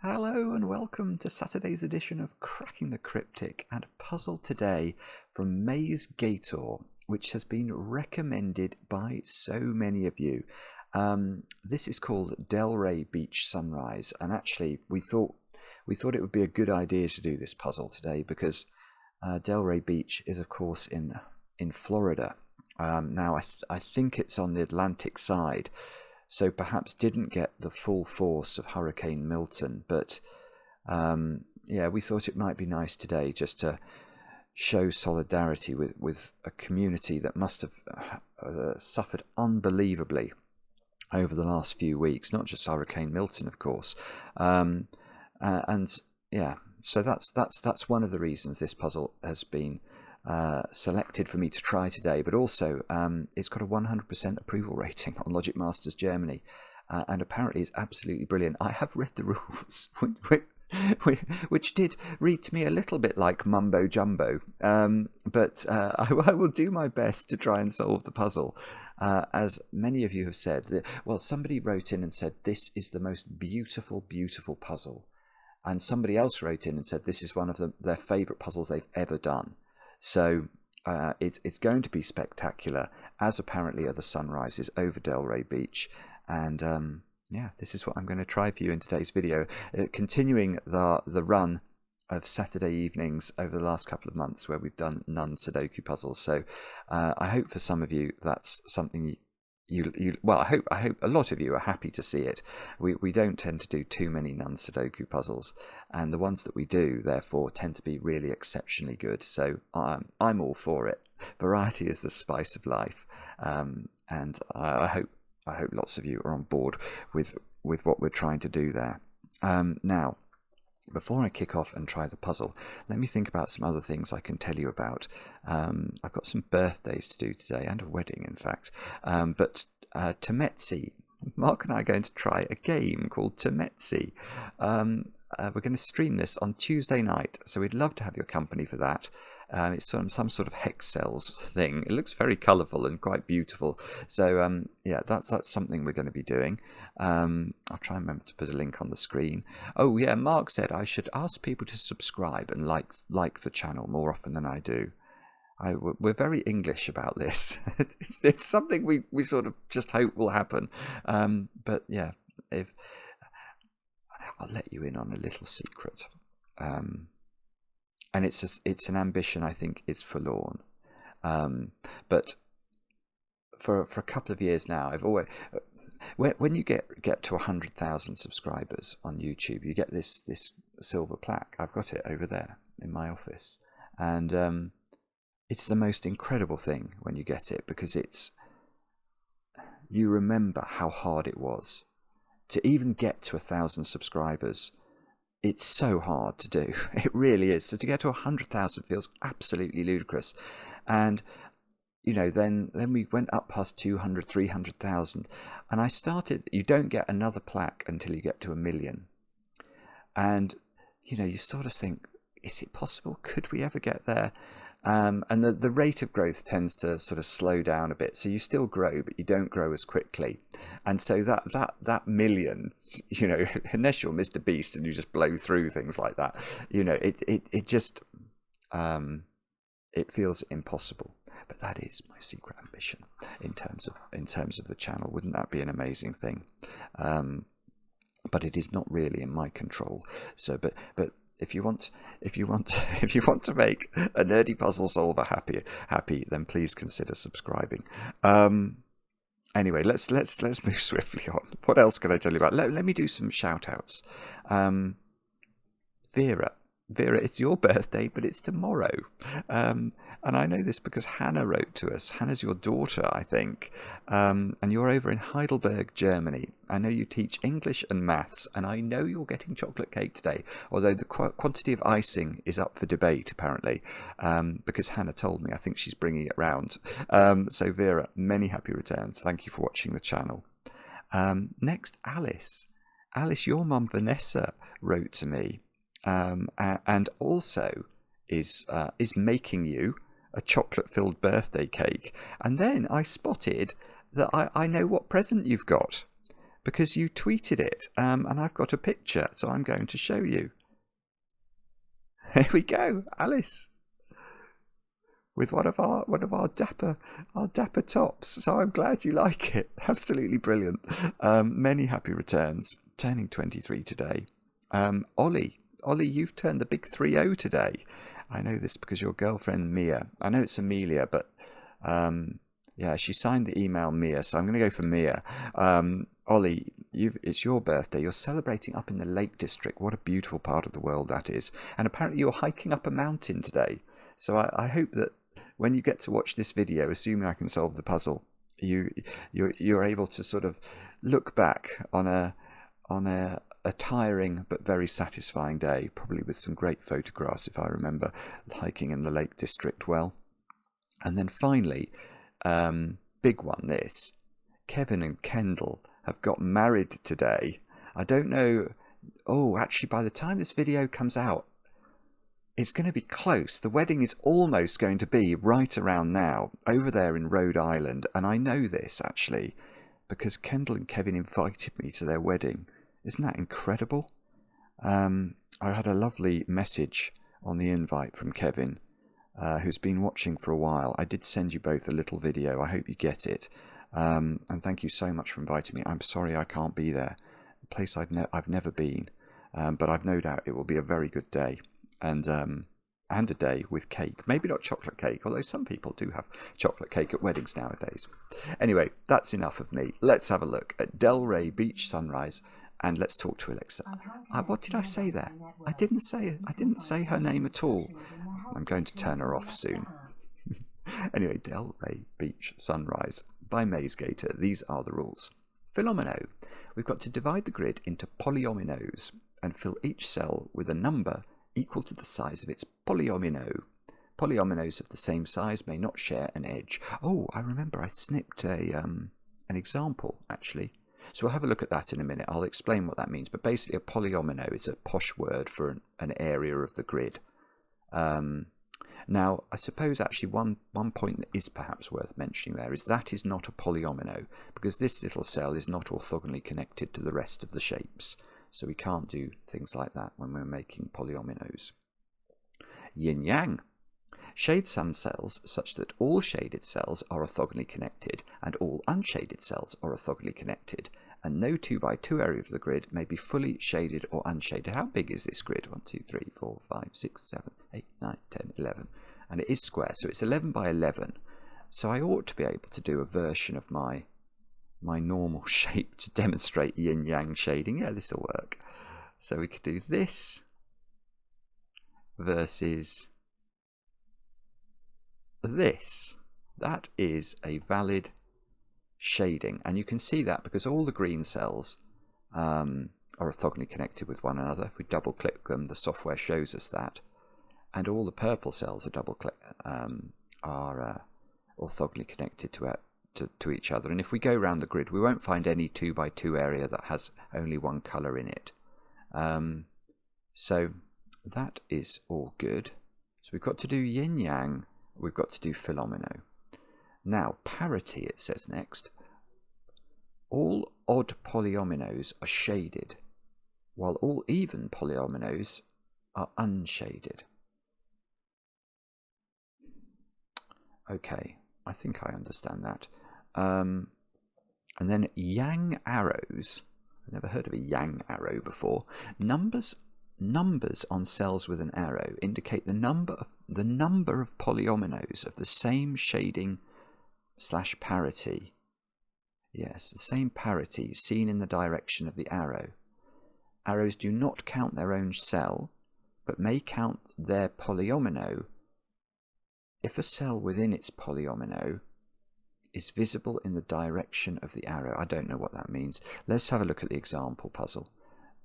Hello and welcome to Saturday's edition of Cracking the Cryptic and a puzzle today from MaizeGator, which has been recommended by so many of you. This is called Delray Beach Sunrise, and actually we thought it would be a good idea to do this puzzle today because Delray Beach is of course in Florida. Now I think it's on the Atlantic side, so perhaps didn't get the full force of Hurricane Milton, but yeah, we thought it might be nice today just to show solidarity with a community that must have suffered unbelievably over the last few weeks, not just Hurricane Milton, of course. And yeah, so that's one of the reasons this puzzle has been selected for me to try today, but also it's got a 100% approval rating on Logic Masters Germany, and apparently it's absolutely brilliant. I have read the rules, which did read to me a little bit like mumbo jumbo, but I will do my best to try and solve the puzzle. As many of you have said, well, somebody wrote in and said this is the most beautiful puzzle, and somebody else wrote in and said this is one of their favourite puzzles they've ever done. So it's going to be spectacular, as apparently are the sunrises over Delray Beach. And yeah, this is what I'm going to try for you in today's video, continuing the run of Saturday evenings over the last couple of months where we've done non-sudoku puzzles. So I hope for some of you that's something well, I hope a lot of you are happy to see it. We don't tend to do too many non-sudoku puzzles, and the ones that we do therefore tend to be really exceptionally good. So I'm all for it. Variety is the spice of life, and I hope lots of you are on board with what we're trying to do there. Now, before I kick off and try the puzzle, let me think about some other things I can tell you about. I've got some birthdays to do today, and a wedding, in fact. But Tametsi, Mark and I are going to try a game called Tametsi. We're going to stream this on Tuesday night, so we'd love to have your company for that. It's some sort of hex cells thing. It looks very colourful and quite beautiful. So yeah, that's something we're going to be doing. I'll try and remember to put a link on the screen. Oh yeah, Mark said I should ask people to subscribe and like the channel more often than I do. We're very English about this. It's something we sort of just hope will happen. But yeah, I'll let you in on a little secret. And it's an ambition, I think. It's forlorn, but for a couple of years now, I've always when you get to 100,000 subscribers on YouTube, you get this silver plaque. I've got it over there in my office, and it's the most incredible thing when you get it, because you remember how hard it was to even get to 1,000 subscribers. It's so hard to do. It really is. So to get to 100,000 feels absolutely ludicrous. And, you know, then we went up past 200, 300,000. And I started, you don't get another plaque until you get to 1 million. And, you know, you sort of think, is it possible? Could we ever get there? And the rate of growth tends to sort of slow down a bit. So you still grow, but you don't grow as quickly. And so that million, you know, unless you're Mr. Beast and you just blow through things like that, you know, it just it feels impossible. But that is my secret ambition in terms of the channel. Wouldn't that be an amazing thing? But it is not really in my control. So, but. If you want to make a nerdy puzzle solver happy, then please consider subscribing. Anyway, let's move swiftly on. What else can I tell you about? Let me do some shout outs. Vera, it's your birthday, but it's tomorrow. And I know this because Hannah wrote to us. Hannah's your daughter, I think. And you're over in Heidelberg, Germany. I know you teach English and maths, and I know you're getting chocolate cake today, although the quantity of icing is up for debate, apparently, because Hannah told me. I think she's bringing it round. So, Vera, many happy returns. Thank you for watching the channel. Next, Alice. Alice, your mum, Vanessa, wrote to me. And also is making you a chocolate-filled birthday cake. And then I spotted that I know what present you've got. because you tweeted it, and I've got a picture, so I'm going to show you. Here we go, Alice, with one of our dapper tops. So I'm glad you like it. Absolutely brilliant. Many happy returns. Turning 23 today. Ollie, you've turned the big 3-0 today. I know this because your girlfriend Mia. I know it's Amelia, but yeah, she signed the email Mia, so I'm going to go for Mia. Ollie, it's your birthday. You're celebrating up in the Lake District. What a beautiful part of the world that is. And apparently you're hiking up a mountain today. So I hope that when you get to watch this video, assuming I can solve the puzzle, you're able to sort of look back on a tiring but very satisfying day, probably with some great photographs, if I remember hiking in the Lake District well. And then finally, big one this, Kevin and Kendl have got married today. I don't know, actually by the time this video comes out, it's going to be close. The wedding is almost going to be right around now, over there in Rhode Island, and I know this actually because Kendl and Kevin invited me to their wedding. Isn't that incredible? I had a lovely message on the invite from Kevin, who's been watching for a while. I did send you both a little video. I hope you get it. And thank you so much for inviting me. I'm sorry I can't be there. A place I've never been, but I've no doubt it will be a very good day. And a day with cake. Maybe not chocolate cake, although some people do have chocolate cake at weddings nowadays. Anyway, that's enough of me. Let's have a look at Delray Beach Sunrise. And let's talk to Alexa. What did I say there? I didn't say her name at all. I'm going to turn her off soon. Anyway, Delray Beach Sunrise by MaizeGator. These are the rules. Philomeno. We've got to divide the grid into polyominoes and fill each cell with a number equal to the size of its polyomino. Polyominoes of the same size may not share an edge. Oh, I remember I snipped an example, actually. So we'll have a look at that in a minute. I'll explain what that means. But basically, a polyomino is a posh word for an area of the grid. Now, I suppose actually one point that is perhaps worth mentioning there is that is not a polyomino, because this little cell is not orthogonally connected to the rest of the shapes. So we can't do things like that when we're making polyominoes. Yin-yang. Shade some cells such that all shaded cells are orthogonally connected and all unshaded cells are orthogonally connected, and no 2x2 area of the grid may be fully shaded or unshaded. How big is this grid? 1, 2, 3, 4, 5, 6, 7, 8, 9, 10, 11. And it is square, so it's 11 by 11. So I ought to be able to do a version of my normal shape to demonstrate yin-yang shading. Yeah, this will work. So we could do this versus this. That is a valid shading, and you can see that because all the green cells are orthogonally connected with one another. If we double click them, the software shows us that, and all the purple cells are orthogonally connected to each other. And if we go around the grid, we won't find any 2x2 area that has only one color in it. So that is all good. So we've got to do yin-yang. We've got to do Philomeno. Now, parity, it says next. All odd polyominoes are shaded, while all even polyominoes are unshaded. Okay, I think I understand that. And then yang arrows. I've never heard of a yang arrow before. Numbers on cells with an arrow indicate the number of polyominoes of the same shading / parity. Yes, the same parity seen in the direction of the arrow. Arrows do not count their own cell, but may count their polyomino if a cell within its polyomino is visible in the direction of the arrow. I don't know what that means. Let's have a look at the example puzzle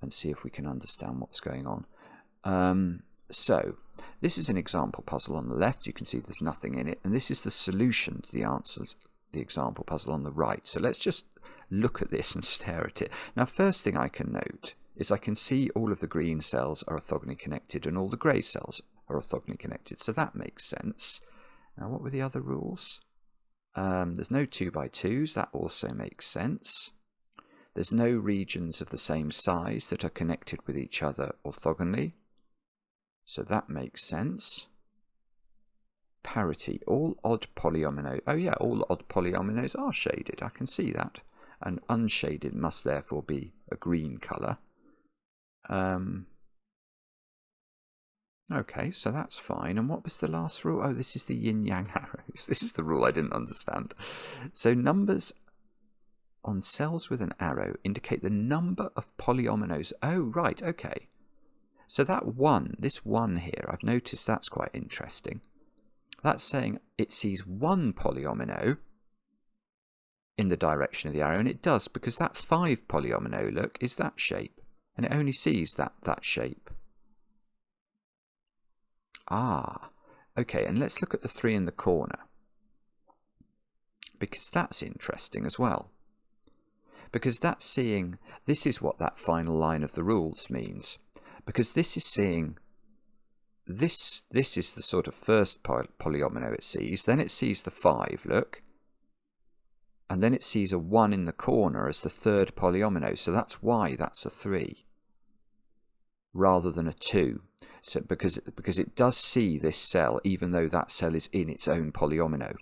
and see if we can understand what's going on. So this is an example puzzle on the left. You can see there's nothing in it, and this is the solution to the answers, the example puzzle on the right. So let's just look at this and stare at it. Now, first thing I can note is I can see all of the green cells are orthogonally connected and all the grey cells are orthogonally connected, so that makes sense. Now, what were the other rules? There's no 2x2s, that also makes sense. There's no regions of the same size that are connected with each other orthogonally. So that makes sense. Parity, all odd polyominoes. Oh yeah, all odd polyominoes are shaded. I can see that. And unshaded must therefore be a green colour. Okay, so that's fine. And what was the last rule? Oh, this is the yin-yang arrows. This is the rule I didn't understand. So numbers on cells with an arrow indicate the number of polyominoes. Oh, right, okay. So that one, this one here, I've noticed that's quite interesting. That's saying it sees one polyomino in the direction of the arrow, and it does, because that 5 polyomino, look, is that shape, and it only sees that shape. Ah, okay, and let's look at the 3 in the corner, because that's interesting as well. Because that's seeing, this is what that final line of the rules means, because this is seeing, this is the sort of first polyomino it sees, then it sees the 5, look, and then it sees a 1 in the corner as the third polyomino, so that's why that's a 3 rather than a 2. So because it does see this cell even though that cell is in its own polyomino.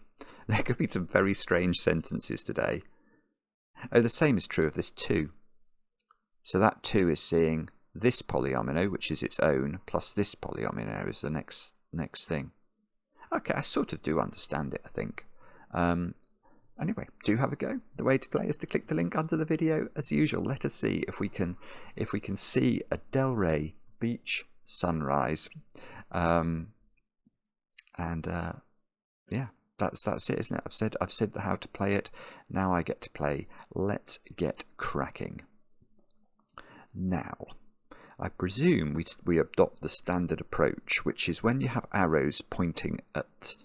There could be some very strange sentences today. Oh, the same is true of this 2. So that 2 is seeing this polyomino, which is its own, plus this polyomino is the next thing. Okay, I sort of do understand it, I think. Anyway, do have a go. The way to play is to click the link under the video. As usual, let us see if we can see a Delray Beach Sunrise. Yeah, that's it, isn't it? I've said how to play it. Now I get to play. Let's get cracking. Now, I presume we adopt the standard approach, which is when you have arrows pointing at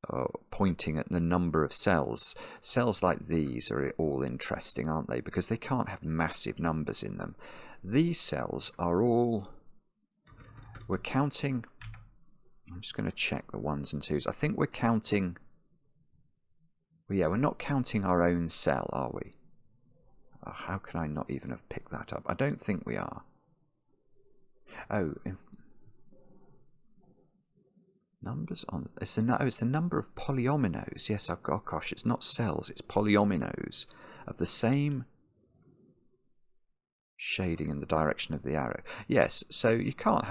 the number of cells. Cells like these are all interesting, aren't they? Because they can't have massive numbers in them. These cells are all, we're counting, I'm just going to check the 1s and 2s. I think we're counting, well, yeah, we're not counting our own cell, are we? Oh, how can I not even have picked that up? I don't think we are. Oh, numbers on, it's the number of polyominoes. Yes, oh gosh, it's not cells, it's polyominoes of the same shading in the direction of the arrow. Yes, so you can't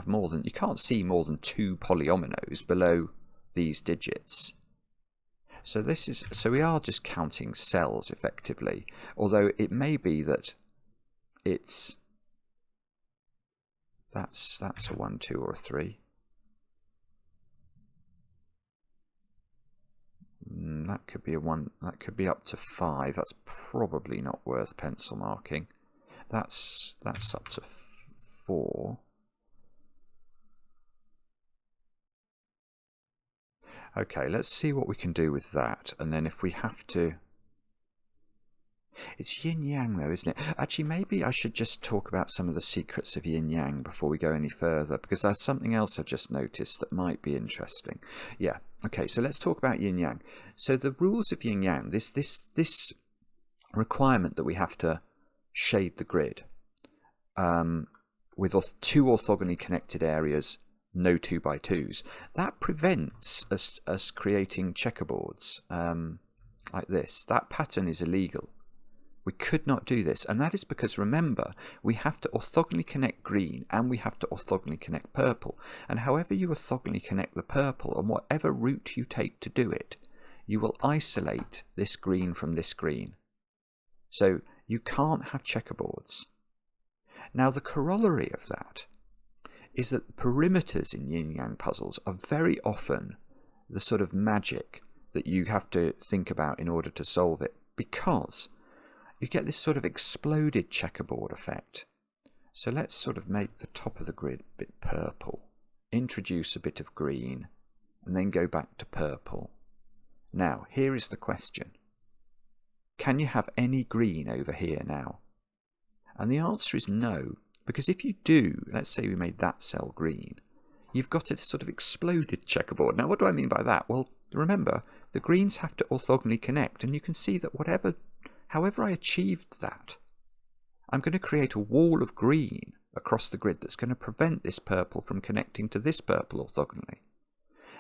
see more than 2 polyominoes below these digits. So we are just counting cells effectively, although it may be that that's a 1, 2 or a 3. That could be a 1, that could be up to 5. That's probably not worth pencil marking. That's up to 4. Okay, let's see what we can do with that, and then if we have to... It's yin-yang though, isn't it? Actually, maybe I should just talk about some of the secrets of yin-yang before we go any further, because there's something else I've just noticed that might be interesting. Yeah, okay, so let's talk about yin-yang. So the rules of yin-yang, this requirement that we have to shade the grid with 2 orthogonally connected areas, no 2x2s, that prevents us creating checkerboards like this. That pattern is illegal. We could not do this, and that is because, remember, we have to orthogonally connect green and we have to orthogonally connect purple, and however you orthogonally connect the purple and whatever route you take to do it, you will isolate this green from this green. So you can't have checkerboards. Now the corollary of that is that perimeters in yin-yang puzzles are very often the sort of magic that you have to think about in order to solve it, because you get this sort of exploded checkerboard effect. So let's sort of make the top of the grid a bit purple, introduce a bit of green, and then go back to purple. Now, here is the question. Can you have any green over here now? And the answer is no, because if you do, let's say we made that cell green, you've got a sort of exploded checkerboard. Now, what do I mean by that? Well, remember, the greens have to orthogonally connect, and you can see that however I achieved that, I'm going to create a wall of green across the grid that's going to prevent this purple from connecting to this purple orthogonally.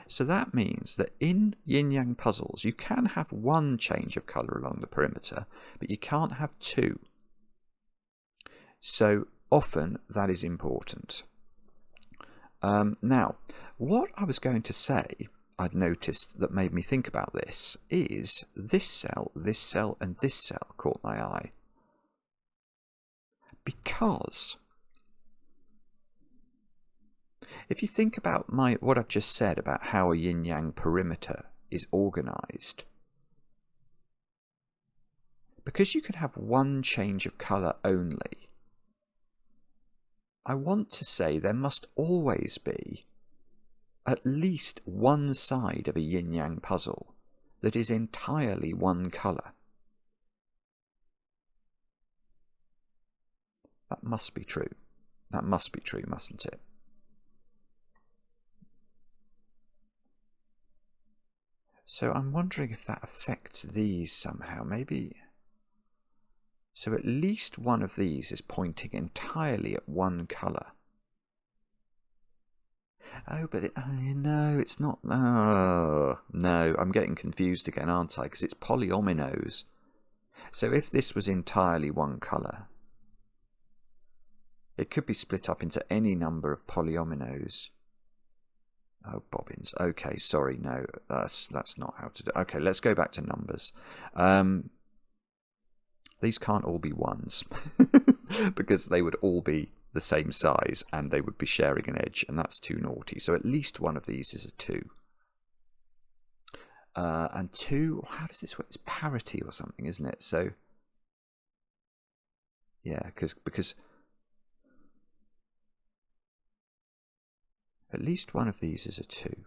So that means that in yin-yang puzzles, you can have one change of colour along the perimeter, but you can't have two. So often that is important. Now, what I was going to say, I'd noticed that made me think about this, is this cell, and this cell caught my eye. Because if you think about what I've just said about how a yin-yang perimeter is organised, because you can have one change of colour only, I want to say there must always be at least one side of a yin-yang puzzle that is entirely one colour. That must be true. That must be true, mustn't it? So I'm wondering if that affects these somehow, maybe. So at least one of these is pointing entirely at one colour. Oh, but no, it's not. Oh, no, I'm getting confused again, aren't I? Because it's polyominoes. So if this was entirely one colour, it could be split up into any number of polyominoes. Oh, bobbins. Okay, sorry, no, that's not how to do it. Okay, let's go back to numbers. These can't all be ones because they would all be the same size and they would be sharing an edge, and that's too naughty. So at least one of these is a 2. And 2, how does this work? It's parity or something, isn't it? So yeah, because at least one of these is a 2.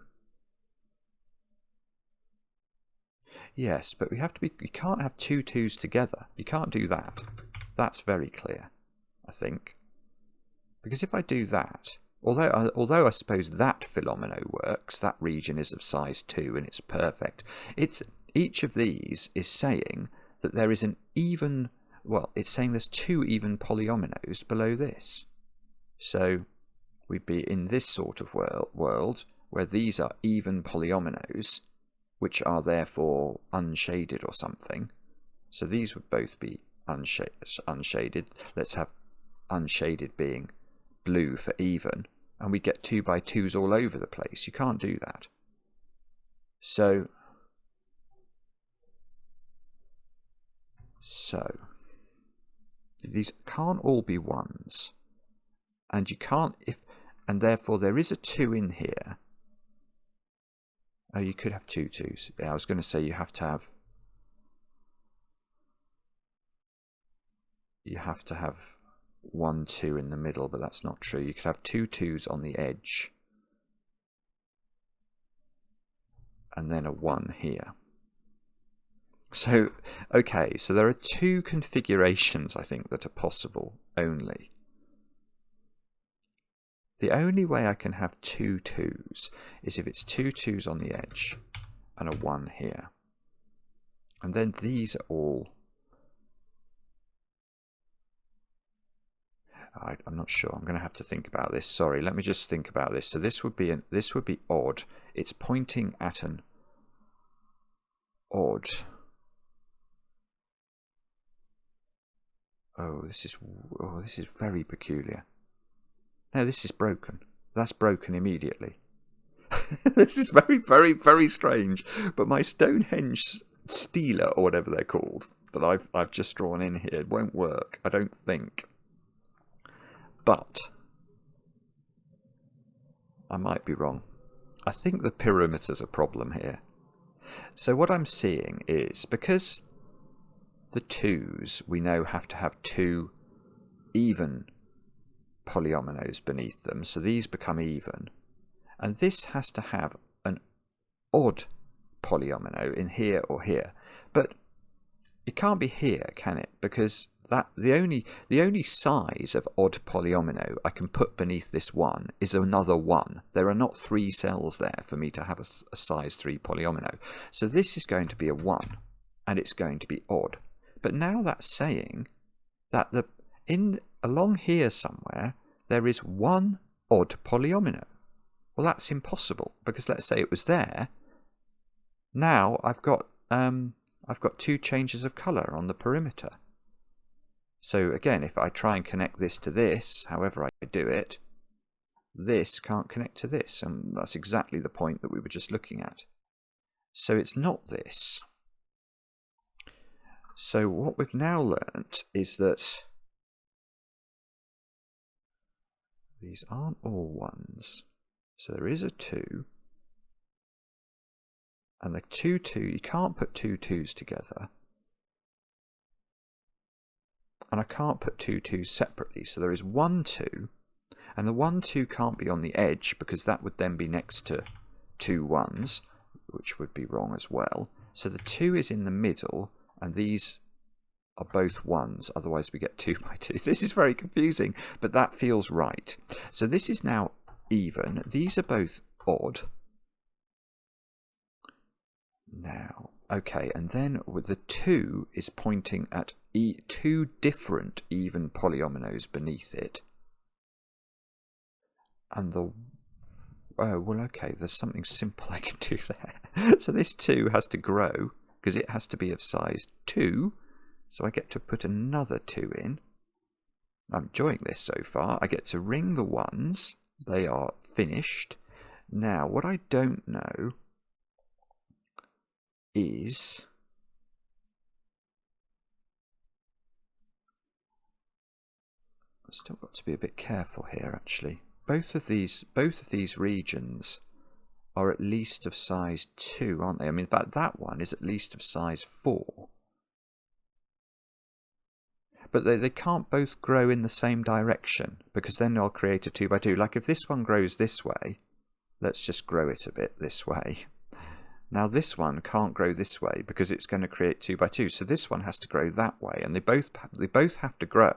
Yes, but we can't have two 2s together. You can't do that. That's very clear, I think. Because if I do that, although I suppose that philomeno works, that region is of size 2 and it's perfect, each of these is saying that there is an even, well, it's saying there's 2 even polyominoes below this. So we'd be in this sort of world where these are even polyominoes, which are therefore unshaded or something. So these would both be unshaded. Let's have unshaded being blue for even, and we get 2 by 2s all over the place. You can't do that. So these can't all be 1s, and you can't, and therefore there is a 2 in here. Oh, you could have 2 2s. Yeah, I was going to say you have to have 1 2 in the middle, but that's not true. You could have 2 2s on the edge and then a 1 here. So, okay, so there are 2 configurations, I think, that are possible only. The only way I can have 2 2s is if it's 2 2s on the edge and a 1 here. And then these are all... I'm not sure. I'm going to have to think about this. Sorry, let me just think about this. So this would be odd. It's pointing at an odd... Oh, this is very peculiar. No, this is broken. That's broken immediately. This is very, very, very strange. But my Stonehenge stealer, or whatever they're called, that I've just drawn in here, won't work, I don't think. But I might be wrong. I think the perimeter's a problem here. So what I'm seeing is, because the 2s we know have to have 2 even polyominoes beneath them, so these become even, and this has to have an odd polyomino in here or here, but it can't be here, can it? Because the only size of odd polyomino I can put beneath this 1 is another 1. There are not 3 cells there for me to have a size 3 polyomino. So this is going to be a 1, and it's going to be odd. But now that's saying that along here somewhere, there is one odd polyomino. Well, that's impossible, because let's say it was there. Now I've got 2 changes of colour on the perimeter. So again, if I try and connect this to this, however I do it, this can't connect to this, and that's exactly the point that we were just looking at. So it's not this. So what we've now learnt is that these aren't all 1s. So there is a 2. And the 2, 2, you can't put 2 2s together. And I can't put 2 2s separately. So there is 1 2. And the 1 2 can't be on the edge, because that would then be next to 2 1s, which would be wrong as well. So the 2 is in the middle, and these are both 1s, otherwise we get 2 by 2. This is very confusing, but that feels right. So this is now even. These are both odd. Now, okay, and then with the 2 is pointing at 2 different even polyominoes beneath it. And the... oh, well, okay, there's something simple I can do there. So this 2 has to grow, because it has to be of size 2. So I get to put another 2 in. I'm enjoying this so far. I get to ring the 1s. They are finished. Now, what I don't know is... I've still got to be a bit careful here, actually. Both of these regions are at least of size 2, aren't they? I mean, in fact, that one is at least of size 4. But they can't both grow in the same direction, because then they'll create a 2 by 2. Like if this one grows this way, let's just grow it a bit this way. Now this one can't grow this way because it's going to create 2 by 2. So this one has to grow that way, and they both have to grow,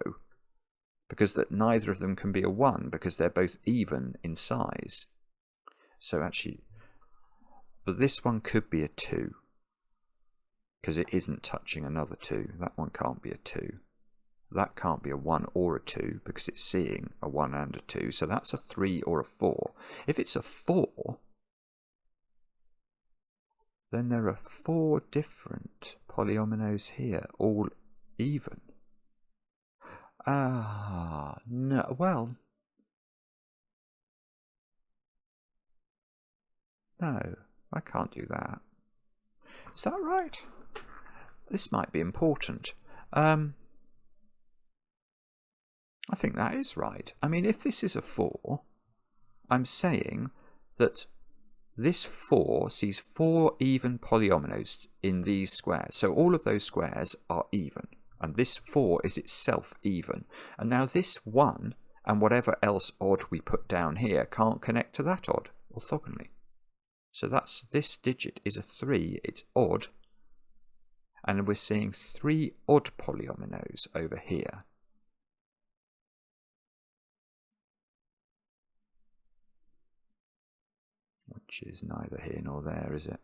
because that neither of them can be a 1, because they're both even in size. So actually, but this one could be a 2, because it isn't touching another 2. That one can't be a 2. That can't be a 1 or a 2, because it's seeing a 1 and a 2. So that's a 3 or a 4. If it's a 4, then there are 4 different polyominoes here, all even. Ah, no, well, no, I can't do that. Is that right? This might be important. I think that is right. I mean, if this is a 4, I'm saying that this 4 sees 4 even polyominoes in these squares. So all of those squares are even. And this 4 is itself even. And now this 1 and whatever else odd we put down here can't connect to that odd orthogonally. So this digit is a 3. It's odd. And we're seeing 3 odd polyominoes over here. Which is neither here nor there, is it?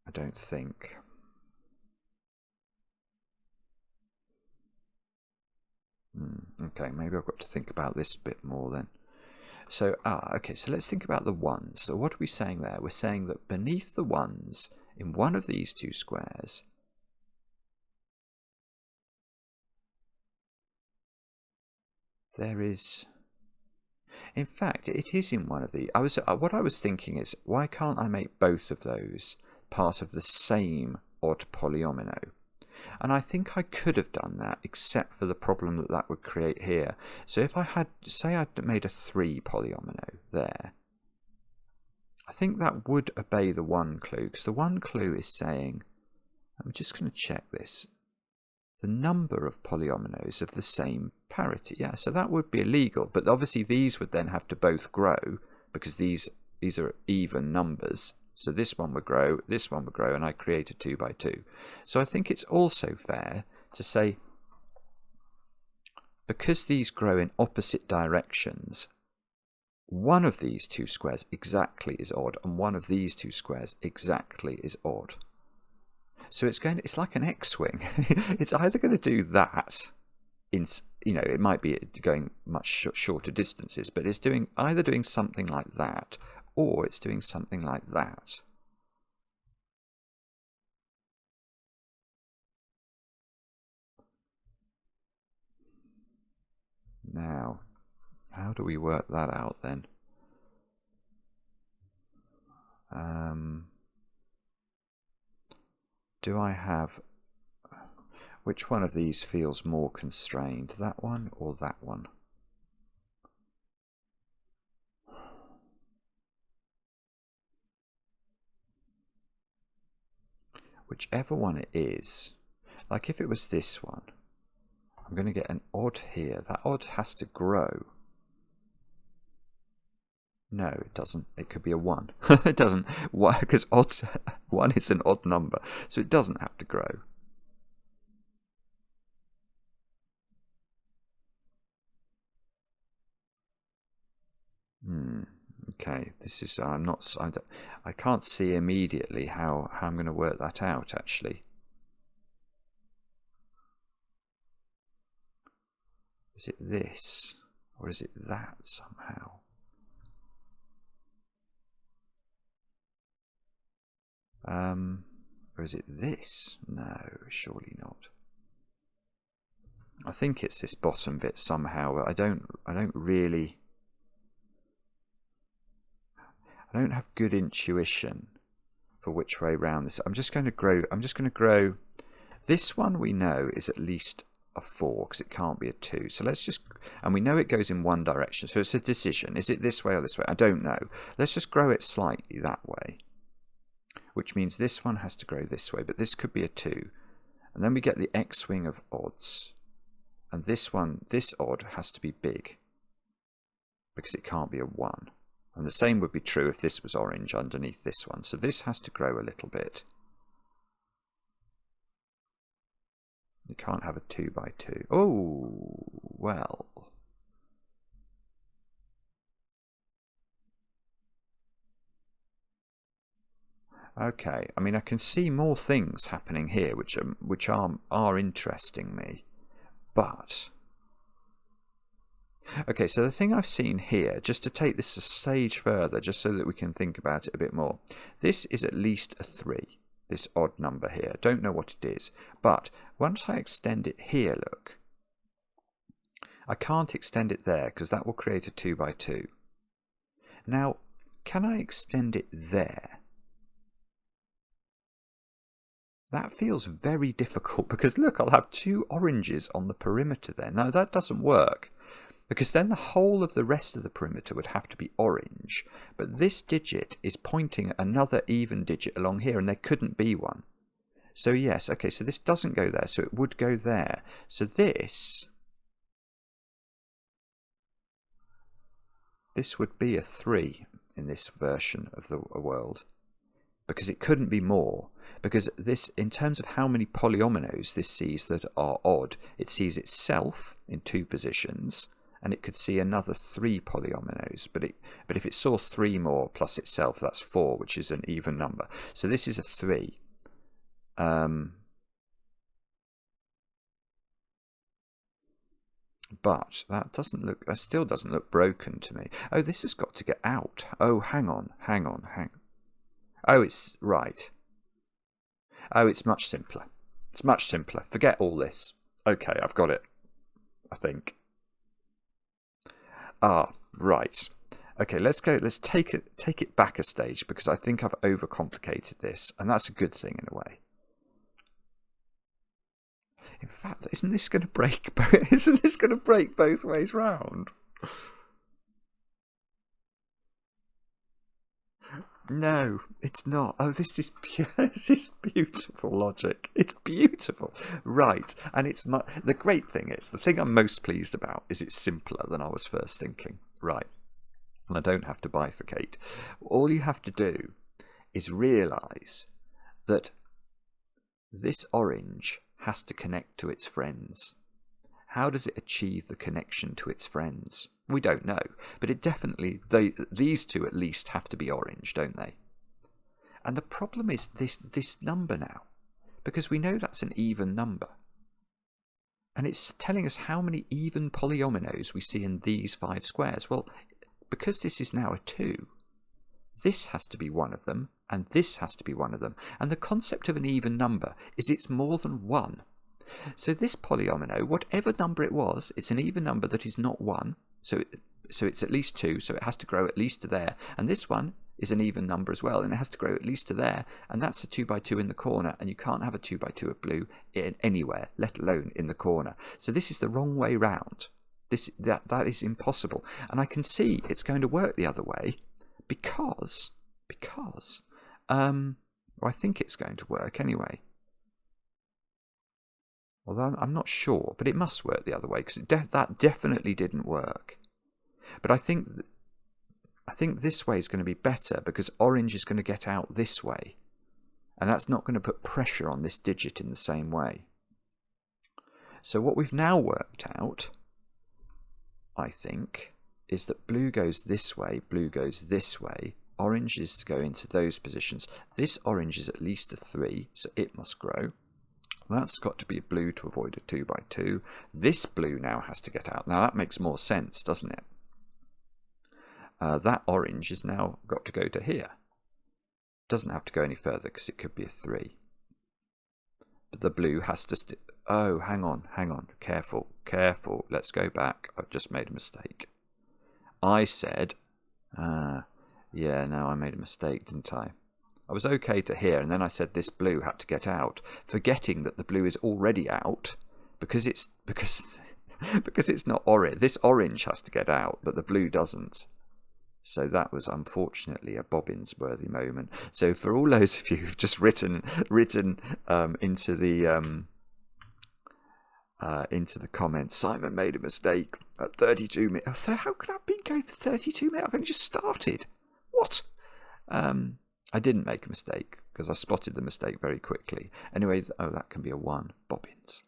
I don't think. Okay, maybe I've got to think about this a bit more then. So, okay, so let's think about the 1s. So what are we saying there? We're saying that beneath the 1s, in one of these 2 squares, there is... In fact, it is in one of the... what I was thinking is, why can't I make both of those part of the same odd polyomino? And I think I could have done that, except for the problem that that would create here. So if I had, say I'd made a 3 polyomino there, I think that would obey the 1 clue, because the 1 clue is saying, I'm just going to check this, the number of polyominoes of the same parity. Yeah, so that would be illegal, but obviously these would then have to both grow, because these are even numbers. So this one would grow, and I create a 2 by 2. So I think it's also fair to say, because these grow in opposite directions, one of these 2 squares exactly is odd, and one of these 2 squares exactly is odd. So it's like an X-wing. It's either going to do that, it might be going much shorter distances, but it's either doing something like that, or it's doing something like that. Now, how do we work that out then? Do I have... Which one of these feels more constrained? That one or that one? Whichever one it is, like if it was this one, I'm going to get an odd here. That odd has to grow. No, it doesn't. It could be a 1. It doesn't. Why? Because 1 is an odd number, so it doesn't have to grow. Okay, this is. I can't see immediately how I'm going to work that out. Actually, is it this or is it that somehow? Or is it this? No, surely not. I think it's this bottom bit somehow, but I don't have good intuition for which way round this. I'm just going to grow. This one we know is at least a 4 because it can't be a 2. So let's just, and we know it goes in one direction. So it's a decision. Is it this way or this way? I don't know. Let's just grow it slightly that way, which means this one has to grow this way, but this could be a 2. And then we get the X-wing of odds. And this odd has to be big because it can't be a 1. And the same would be true if this was orange underneath this one. So this has to grow a little bit. You can't have a 2 by 2. Oh, well. Okay, I mean I can see more things happening here which are interesting me, but okay, so the thing I've seen here, just to take this a stage further, just so that we can think about it a bit more, this is at least a 3, this odd number here. Don't know what it is, but once I extend it here, look, I can't extend it there because that will create a 2 by 2. Now, can I extend it there? That feels very difficult because look, I'll have 2 oranges on the perimeter there. Now that doesn't work because then the whole of the rest of the perimeter would have to be orange. But this digit is pointing at another even digit along here and there couldn't be one. So yes, okay, so this doesn't go there, so it would go there. So this would be a 3 in this version of the world. Because it couldn't be more, because this, in terms of how many polyominoes this sees that are odd, it sees itself in 2 positions, and it could see another 3 polyominoes, but if it saw 3 more plus itself, that's 4, which is an even number. So this is a 3. But that still doesn't look broken to me. Oh, this has got to get out. Oh, hang on. Oh, it's right. Oh, it's much simpler. It's much simpler. Forget all this. Okay, I've got it. I think. Ah, right. Okay, let's go. Let's take it back a stage because I think I've overcomplicated this, and that's a good thing in a way. In fact, isn't this going to break? Isn't this going to break both ways round? No, it's not. Oh, this is beautiful logic. It's beautiful, right? And the great thing is, the thing I'm most pleased about is it's simpler than I was first thinking, right? And I don't have to bifurcate. All you have to do is realise that this orange has to connect to its friends. How does it achieve the connection to its friends? We don't know, but it definitely, these 2 at least have to be orange, don't they? And the problem is this number now, because we know that's an even number. And it's telling us how many even polyominoes we see in these 5 squares. Well, because this is now a 2, this has to be one of them, and this has to be one of them. And the concept of an even number is it's more than 1. So this polyomino, whatever number it was, it's an even number that is not 1. So it's at least 2, so it has to grow at least to there. And this one is an even number as well, and it has to grow at least to there. And that's a 2 by 2 in the corner, and you can't have a 2 by 2 of blue anywhere, let alone in the corner. So this is the wrong way round. That is impossible. And I can see it's going to work the other way because I think it's going to work anyway. Although I'm not sure, but it must work the other way, because that definitely didn't work. But I think this way is going to be better, because orange is going to get out this way, and that's not going to put pressure on this digit in the same way. So what we've now worked out, I think, is that blue goes this way, blue goes this way, orange is to go into those positions. This orange is at least a 3, so it must grow. That's got to be a blue to avoid a 2 by 2. This blue now has to get out. Now that makes more sense, doesn't it? That orange has now got to go to here. Doesn't have to go any further because it could be a 3. But the blue has to oh, hang on. Careful. Let's go back. I've just made a mistake. I said, yeah, no, I made a mistake, didn't I? I was okay to here, and then I said this blue had to get out, forgetting that the blue is already out because it's not orange. This orange has to get out, but the blue doesn't. So that was unfortunately a Bobbins-worthy moment. So for all those of you who've just written into the comments, Simon made a mistake at 32 minutes. How could I have been going for 32 minutes? I've only just started. What? I didn't make a mistake because I spotted the mistake very quickly. Anyway, oh, that can be a 1. Bobbins.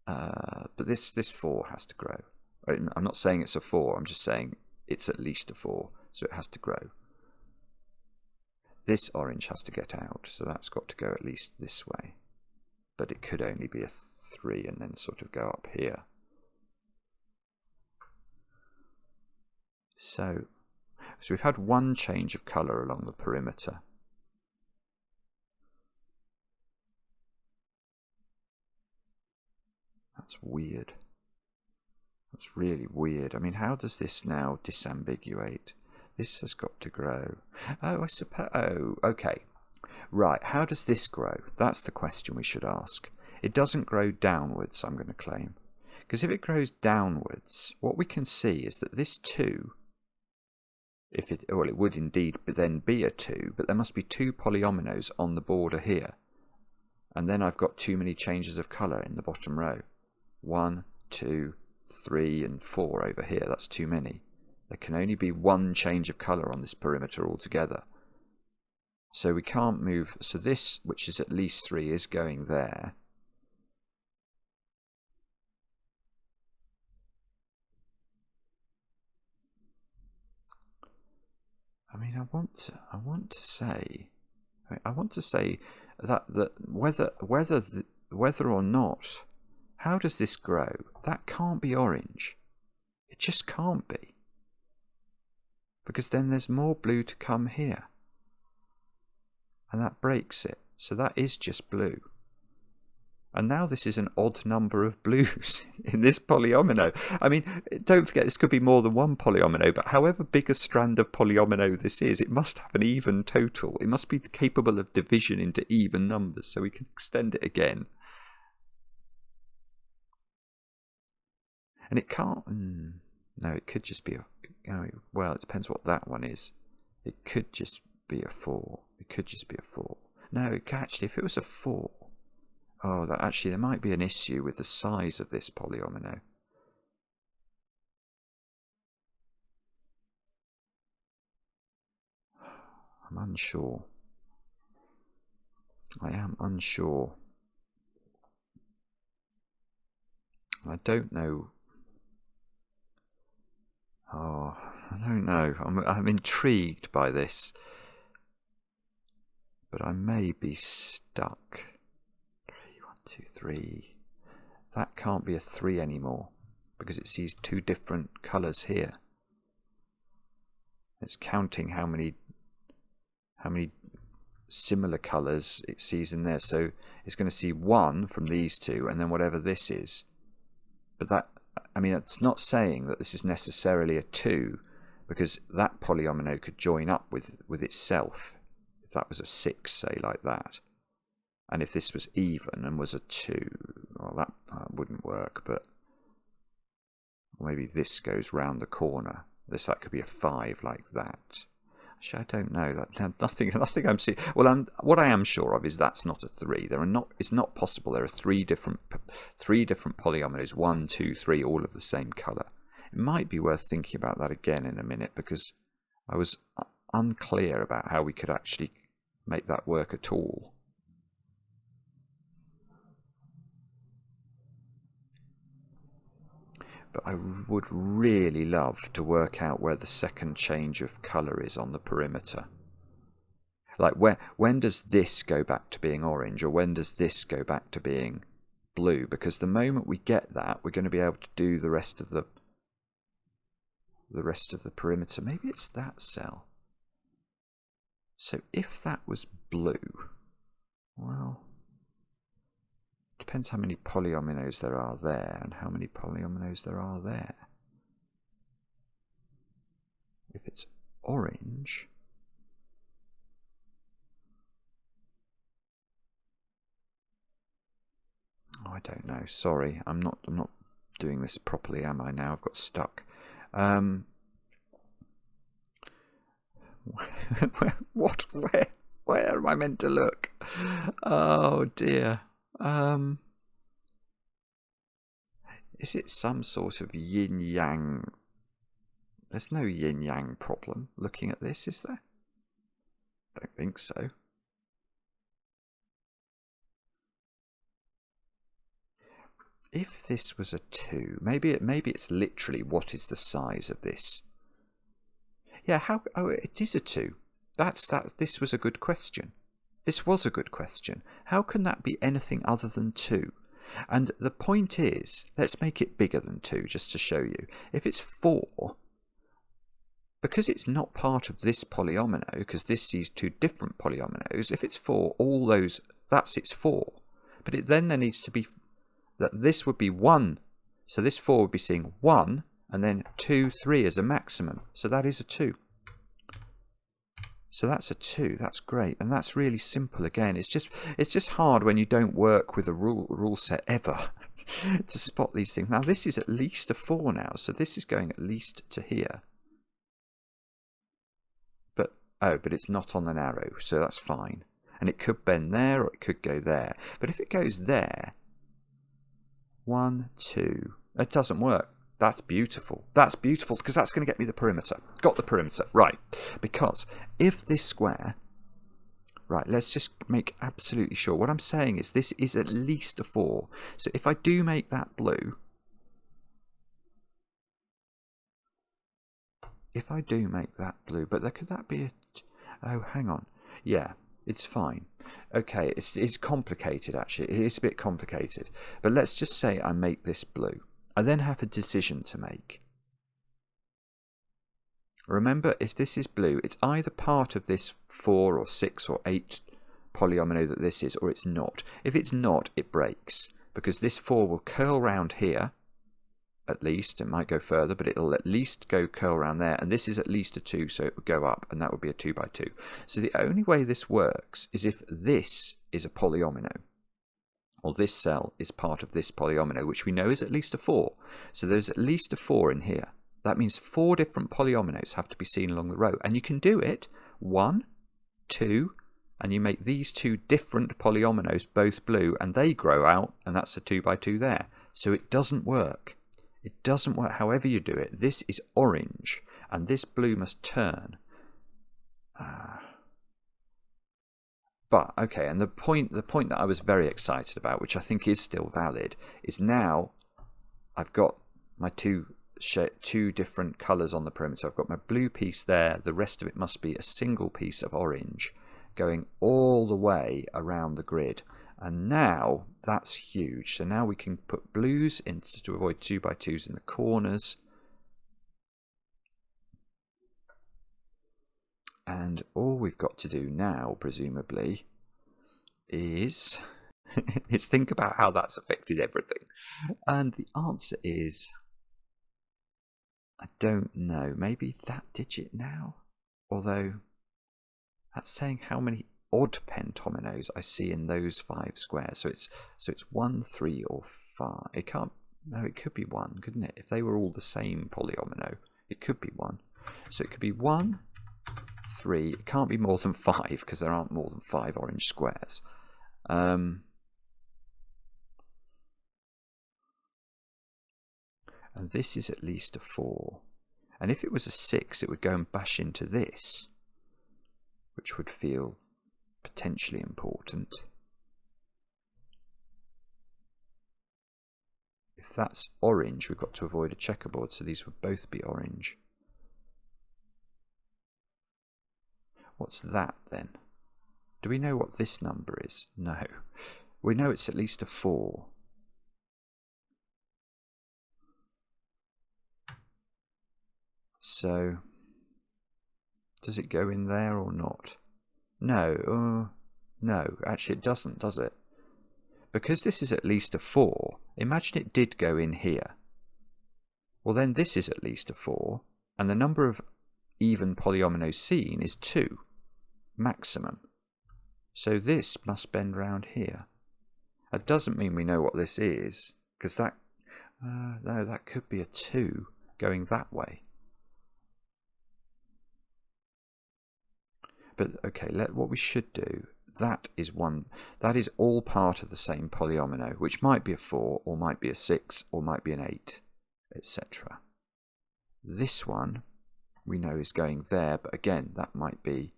But this 4 has to grow. I'm not saying it's a 4. I'm just saying it's at least a 4, so it has to grow. This orange has to get out, so that's got to go at least this way. But it could only be a 3 and then sort of go up here. So we've had one change of colour along the perimeter. That's weird. That's really weird. I mean, how does this now disambiguate? This has got to grow. Oh, I suppose. Oh, okay. Right, how does this grow? That's the question we should ask. It doesn't grow downwards, I'm going to claim. Because if it grows downwards, what we can see is that this 2, well, it would indeed then be a 2, but there must be 2 polyominoes on the border here. And then I've got too many changes of colour in the bottom row. 1, 2, 3 and 4 over here. That's too many. There can only be 1 change of colour on this perimeter altogether. So we can't move. So this, which is at least 3, is going there. I mean, I want to say that whether or not, how does this grow? That can't be orange. It just can't be. Because then there's more blue to come here. And that breaks it. So that is just blue. And now this is an odd number of blues in this polyomino. I mean, don't forget, this could be more than one polyomino, but however big a strand of polyomino this is, it must have an even total. It must be capable of division into even numbers, so we can extend it again. And it can't... no, it could just be a... well, it depends what that one is. It could just be a 4. It could just be a 4. No, actually, if it was a 4... oh, there might be an issue with the size of this polyomino. I'm unsure. I am unsure. I don't know. Oh, I don't know. I'm intrigued by this. But I may be stuck. 2, 3. That can't be a 3 anymore because it sees two different colours here. It's counting how many similar colours it sees in there. So it's going to see 1 from these two and then whatever this is. But that, I mean, it's not saying that this is necessarily a 2 because that polyomino could join up with itself if that was a 6, say, like that. And if this was even and was a 2, well, that wouldn't work, but maybe this goes round the corner. That could be a 5 like that. Actually, I don't know. Nothing I'm seeing. Well, what I am sure of is that's not a 3. It's not possible. There are three different polyominoes, 1, 2, 3, all of the same colour. It might be worth thinking about that again in a minute because I was unclear about how we could actually make that work at all. But I would really love to work out where the second change of colour is on the perimeter. Like when does this go back to being orange, or when does this go back to being blue? Because the moment we get that, we're going to be able to do the rest of the perimeter. Maybe it's that cell. So if that was blue, well, depends how many polyominoes there are there and how many polyominoes there are there. If it's orange, oh, I don't know. Sorry, I'm not doing this properly, am I? Now I've got stuck. Where am I meant to look? Oh dear. Is it some sort of yin-yang? There's no yin-yang problem looking at this, is there? Don't think so. If this was a 2, maybe it's literally what is the size of this? Yeah, oh, it is a 2. This was a good question. This was a good question. How can that be anything other than 2? And the point is, let's make it bigger than 2 just to show you. If it's 4, because it's not part of this polyomino, because this sees two different polyominoes, if it's 4, all those, that's its 4. But then there needs to be, that this would be 1. So this 4 would be seeing 1, and then 2, 3 as a maximum. So that is a 2. So that's a 2. That's great, and that's really simple. Again, it's just hard when you don't work with a rule set ever to spot these things. Now this is at least a 4 now, so this is going at least to here. But it's not on an arrow, so that's fine. And it could bend there, or it could go there. But if it goes there, 1, 2, it doesn't work. That's beautiful. That's beautiful because that's going to get me the perimeter. Got the perimeter. Right. Because if this square... Right, let's just make absolutely sure. What I'm saying is this is at least a 4. So if I do make that blue... If I do make that blue... But could that be a... Oh, hang on. Yeah, it's fine. Okay, it's complicated actually. It is a bit complicated. But let's just say I make this blue. I then have a decision to make. Remember, if this is blue, it's either part of this 4 or 6 or 8 polyomino that this is, or it's not. If it's not, it breaks, because this 4 will curl round here, at least. It might go further, but it'll at least curl around there, and this is at least a 2, so it would go up, and that would be a 2 by 2. So the only way this works is if this is a polyomino, or this cell is part of this polyomino, which we know is at least a 4. So there's at least a 4 in here. That means 4 different polyominoes have to be seen along the row. And you can do it 1, 2, and you make these 2 different polyominoes both blue, and they grow out, and that's a 2 by 2 there. So it doesn't work. It doesn't work however you do it. This is orange, and this blue must turn. But, okay, and the point that I was very excited about, which I think is still valid, is now I've got my two different colours on the perimeter. I've got my blue piece there. The rest of it must be a single piece of orange going all the way around the grid. And now that's huge. So now we can put blues in to avoid 2x2s in the corners. And all we've got to do now, presumably, is think about how that's affected everything. And the answer is, I don't know, maybe that digit now? Although, that's saying how many odd pentominoes I see in those 5 squares. So it's 1, 3, or 5. It can't, no, it could be 1, couldn't it? If they were all the same polyomino, it could be 1. So it could be 1, 3, it can't be more than 5 because there aren't more than 5 orange squares. And this is at least a 4. And if it was a 6, it would go and bash into this, which would feel potentially important. If that's orange, we've got to avoid a checkerboard, so these would both be orange. What's that then? Do we know what this number is? No. We know it's at least a 4. So, does it go in there or not? No, no, actually it doesn't, does it? Because this is at least a 4, imagine it did go in here. Well then this is at least a 4, and the number of even polyominoes seen is 2, maximum. So this must bend round here. That doesn't mean we know what this is, because that, no, that could be a 2 going that way. But okay, what we should do, that is all part of the same polyomino, which might be a 4, or might be a 6, or might be an 8, etc. This one we know is going there, but again, that might be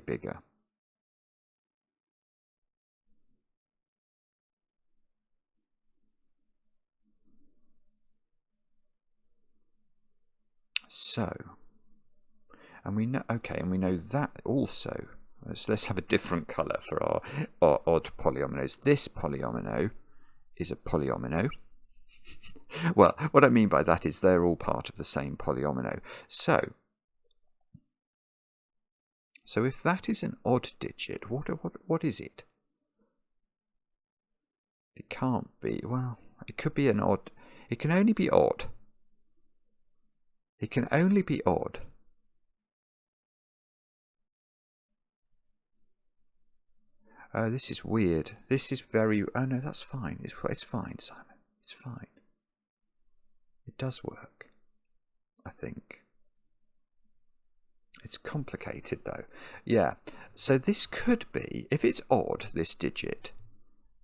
bigger. So, and we know, okay, and we know that also. Let's have a different colour for our odd polyominoes. This polyomino is a polyomino. Well, what I mean by that is they're all part of the same polyomino. So if that is an odd digit, what is it? It can't be. Well, it could be an odd. It can only be odd. It can only be odd. Oh, this is weird. This is very... Oh, no, that's fine. It's fine, Simon. It's fine. It does work, I think. It's complicated, though. Yeah. So this could be... If it's odd, this digit,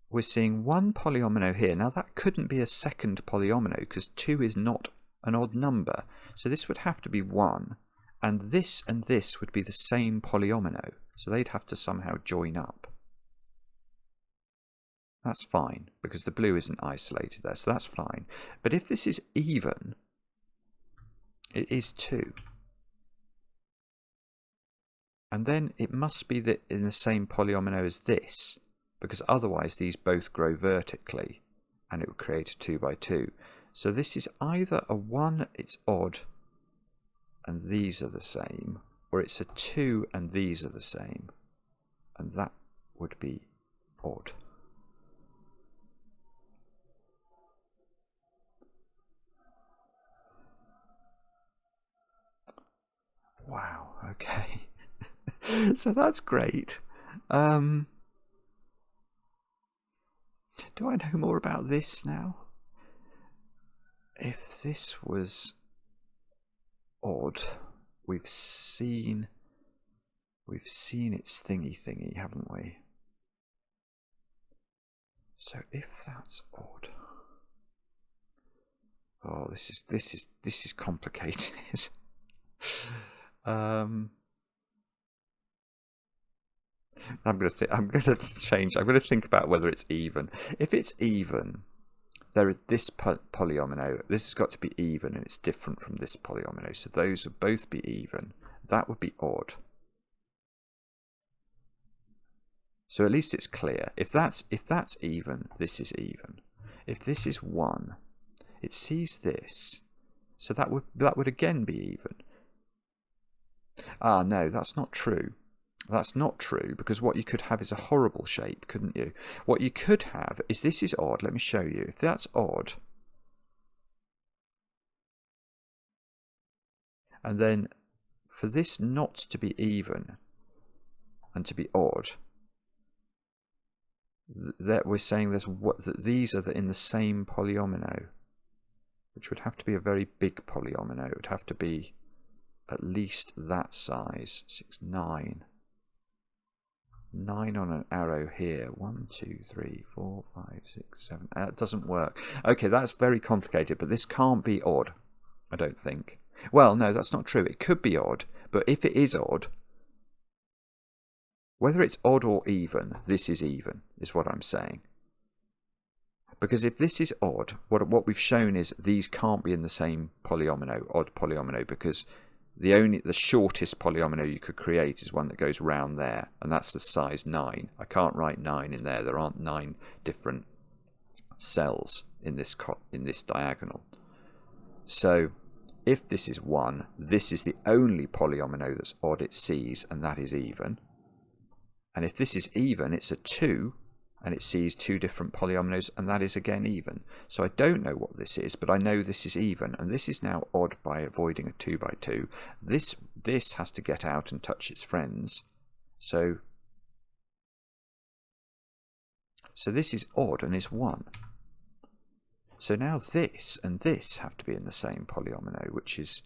we're seeing one polyomino here. Now, that couldn't be a second polyomino because 2 is not an odd number. So this would have to be 1. And this would be the same polyomino. So they'd have to somehow join up. That's fine, because the blue isn't isolated there, so that's fine. But if this is even, it is 2. And then it must be that in the same polyomino as this, because otherwise these both grow vertically, and it would create a 2 by 2. So this is either a 1, it's odd, and these are the same, or it's a 2 and these are the same, and that would be odd. Wow, okay. So that's great. Do I know more about this now? If this was odd, we've seen its thingy, haven't we? So if that's odd, oh, this is complicated. I'm going to think about whether it's even. If it's even, this polyomino, this has got to be even, and it's different from this polyomino. So those would both be even. That would be odd. So at least it's clear. If that's even, this is even. If this is 1, it sees this. So that would again be even. Ah, no, that's not true. That's not true, because what you could have is a horrible shape, couldn't you? What you could have is, this is odd. Let me show you. If that's odd, and then for this not to be even and to be odd, that we're saying that these are in the same polyomino, which would have to be a very big polyomino. It would have to be at least that size. 6, 9. 9 on an arrow here. 1, 2, 3, 4, 5, 6, 7. That doesn't work. Okay, that's very complicated, but this can't be odd, I don't think. Well, no, that's not true. It could be odd, but if it is odd, whether it's odd or even, this is even, is what I'm saying. Because if this is odd, what we've shown is these can't be in the same polyomino, odd polyomino, because the shortest polyomino you could create is one that goes round there, and that's the size 9. I can't write 9 in there. There aren't 9 different cells in this diagonal. So if this is 1, this is the only polyomino that's odd it sees, and that is even. And if this is even, it's a 2, and it sees 2 different polyominoes, and that is again even. So I don't know what this is, but I know this is even, and this is now odd by avoiding a 2 by 2. This has to get out and touch its friends. So this is odd and is 1. So now this and this have to be in the same polyomino, which is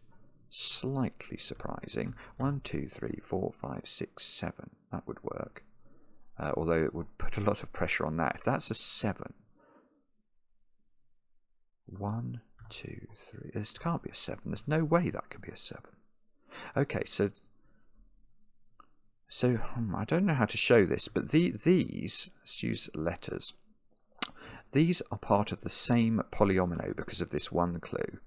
slightly surprising. 1, 2, 3, 4, 5, 6, 7. That would work. Although it would put a lot of pressure on that. If that's a 7. 1, 2, 3. This can't be a 7. There's no way that could be a 7. Okay, so I don't know how to show this, but these, let's use letters. These are part of the same polyomino because of this one clue.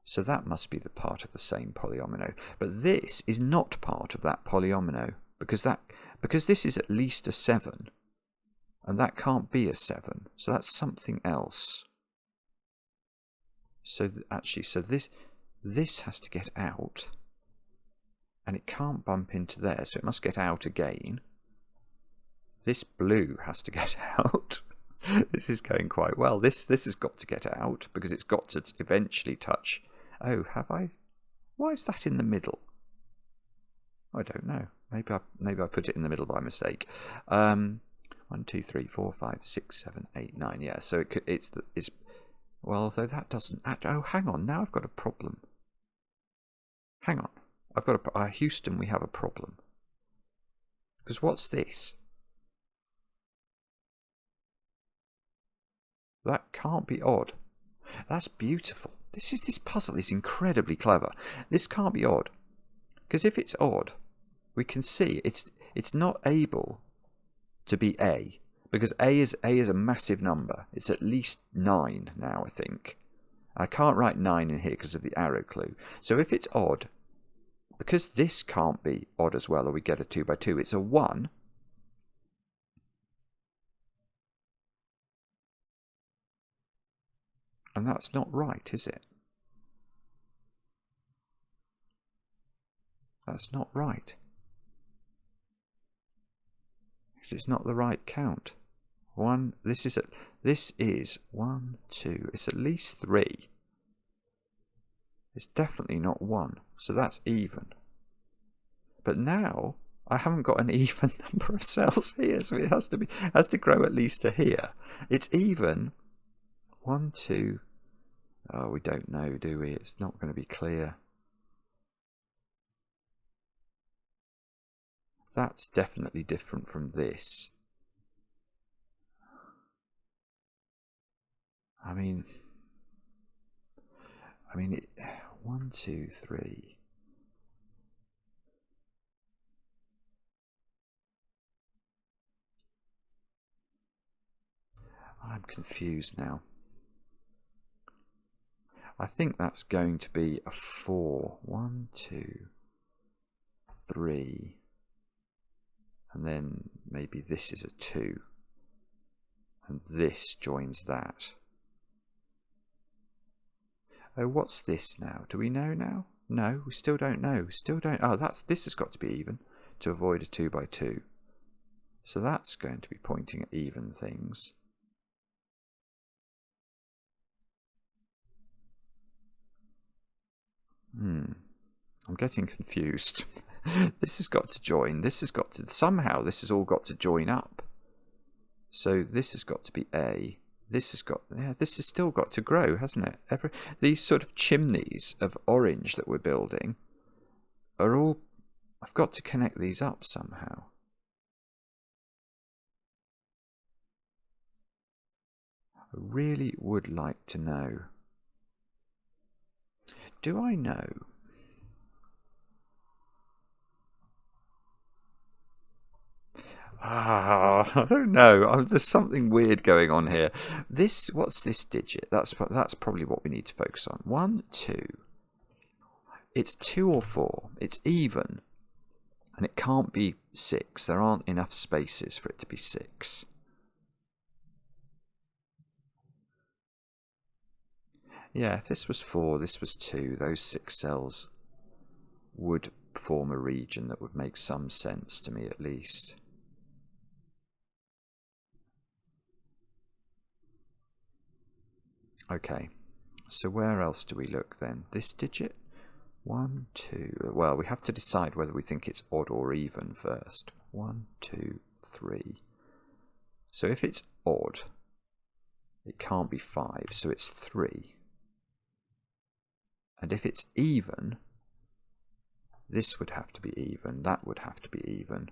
So that must be the part of the same polyomino. But this is not part of that polyomino because this is at least a 7, and that can't be a 7. So that's something else. So actually, this has to get out, and it can't bump into there, so it must get out again. This blue has to get out. This is going quite well. This has got to get out because it's got to eventually touch. Oh, have I? Why is that in the middle? I don't know. Maybe I put it in the middle by mistake. 1, 2, 3, 4, 5, 6, 7, 8, 9. Yeah. So it's well, though that doesn't. Oh, hang on. Now I've got a problem. Hang on. I've got Houston. We have a problem. Because what's this? That can't be odd. That's beautiful. This puzzle is incredibly clever. This can't be odd. Because if it's odd, we can see it's not able to be A. Because A is a massive number. It's at least 9 now, I think. I can't write 9 in here because of the arrow clue. So if it's odd, because this can't be odd as well, or we get a 2 by 2, it's a 1. And that's not right, is it? That's not right. Because it's not the right count. 1. This is 1, 2. It's at least 3. It's definitely not 1. So that's even. But now I haven't got an even number of cells here, so it has to grow at least to here. It's even. 1, 2. Oh, we don't know, do we? It's not going to be clear. That's definitely different from this. I mean, 1, 2, 3. I'm confused now. I think that's going to be a 4. 1, 2, 3. and then maybe this is a 2, and this joins that. Oh, what's this now? Do we know now? No, we still don't know. Still don't. Oh, this has got to be even to avoid a 2 by 2. So that's going to be pointing at even things. I'm getting confused. This has got to join. This has got to somehow. This has all got to join up. So this has got to be A. This has got, yeah, this has still got to grow, hasn't it? These sort of chimneys of orange that we're building are all, I've got to connect these up somehow. I really would like to know. Do I know? I don't know. There's something weird going on here. What's this digit? That's probably what we need to focus on. 1, 2. It's 2 or 4. It's even. And it can't be 6. There aren't enough spaces for it to be 6. Yeah, if this was 4, this was 2, those 6 cells would form a region that would make some sense to me at least. Okay, so where else do we look then? This digit? 1, 2. Well, we have to decide whether we think it's odd or even first. 1, 2, 3. So if it's odd, it can't be 5, so it's 3. And if it's even, this would have to be even, that would have to be even,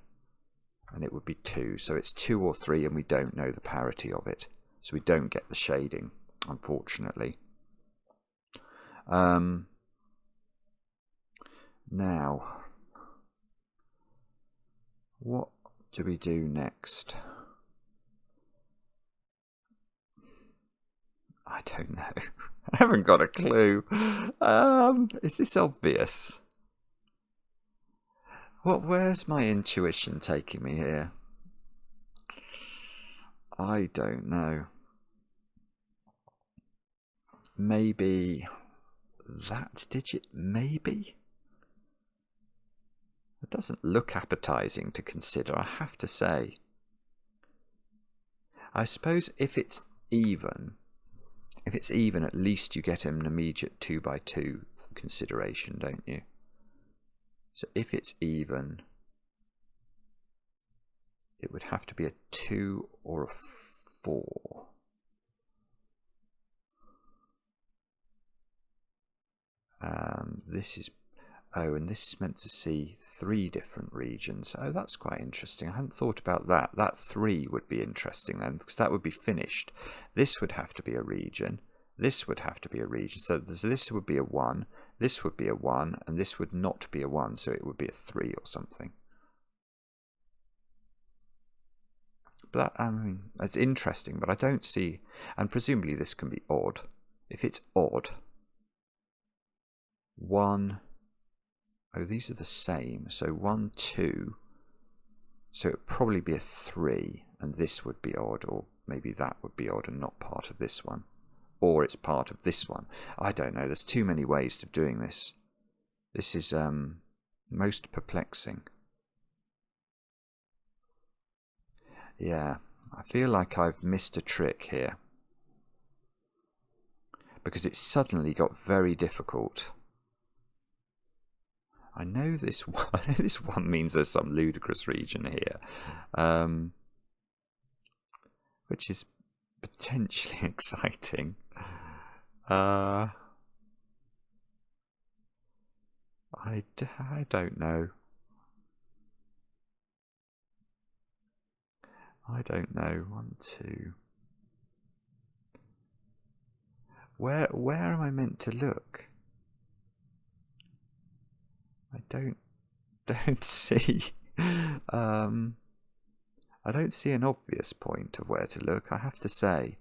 and it would be 2. So it's 2 or 3, and we don't know the parity of it, so we don't get the shading, unfortunately. Now, what do we do next? I don't know. I haven't got a clue. Is this obvious? Where's my intuition taking me here? I don't know. Maybe that digit, maybe? It doesn't look appetizing to consider, I have to say. I suppose if it's even, at least you get an immediate 2 by 2 consideration, don't you? So if it's even, it would have to be a 2 or a 4. This is, oh, and this is meant to see 3 different regions. Oh, that's quite interesting. I hadn't thought about that. That 3 would be interesting then, because that would be finished. This would have to be a region. This would have to be a region. So this would be a 1. This would be a 1, and this would not be a 1, so it would be a 3 or something. But that, I mean, it's interesting, but I don't see, and presumably this can be odd. If it's odd, 1, oh, these are the same, so 1, 2, so it would probably be a 3, and this would be odd, or maybe that would be odd and not part of this one. Or it's part of this one. I don't know. There's too many ways of doing this. This is most perplexing. Yeah, I feel like I've missed a trick here. Because it suddenly got very difficult. I know this one, this one means there's some ludicrous region here. Which is potentially exciting. I don't know. I don't know. 1, 2. Where am I meant to look? I don't see. I don't see an obvious point of where to look, I have to say.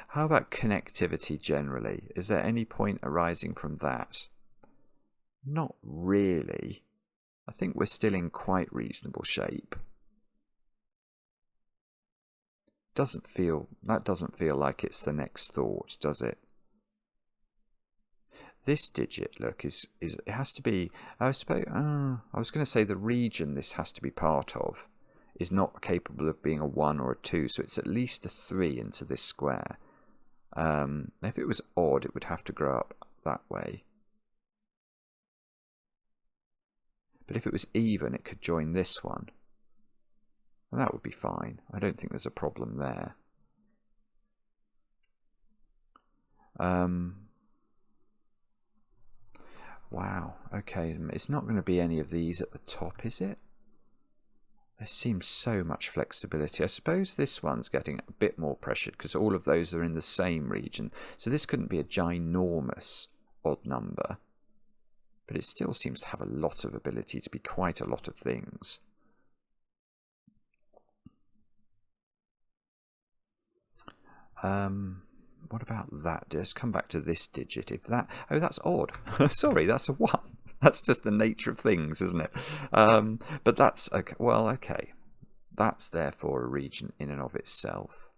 How about connectivity generally? Is there any point arising from that? Not really. I think we're still in quite reasonable shape. That doesn't feel like it's the next thought, does it? This digit, look, is it has to be, I suppose, I was going to say the region this has to be part of is not capable of being a 1 or a 2, so it's at least a 3 into this square. If it was odd, it would have to grow up that way. But if it was even, it could join this one. And that would be fine. I don't think there's a problem there. Wow, okay, it's not going to be any of these at the top, is it? There seems so much flexibility. I suppose this one's getting a bit more pressured because all of those are in the same region. So this couldn't be a ginormous odd number, but it still seems to have a lot of ability to be quite a lot of things. What about that? Just come back to this digit. If that, oh, that's odd. Sorry, that's a 1. That's just the nature of things, isn't it? But that's okay. Well, okay. That's therefore a region in and of itself.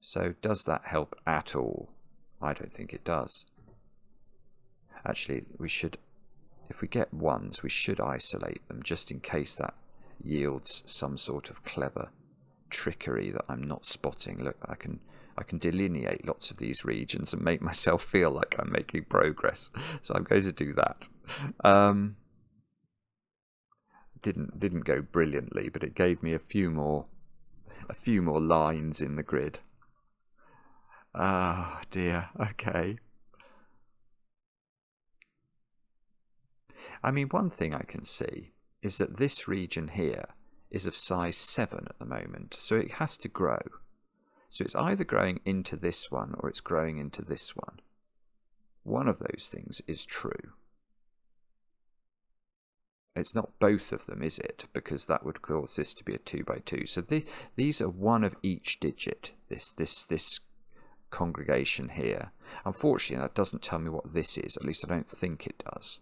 So does that help at all? I don't think it does. Actually, we should, if we get 1s, we should isolate them just in case that yields some sort of clever trickery that I'm not spotting. Look, I can delineate lots of these regions and make myself feel like I'm making progress. So I'm going to do that. Didn't go brilliantly, but it gave me a few more lines in the grid. Ah, dear. Okay. I mean, one thing I can see is that this region here is of size 7 at the moment, so it has to grow. So it's either growing into this one or it's growing into this one. One of those things is true. It's not both of them, is it? Because that would cause this to be a 2 by 2. So these are one of each digit, this congregation here. Unfortunately, that doesn't tell me what this is. At least I don't think it does.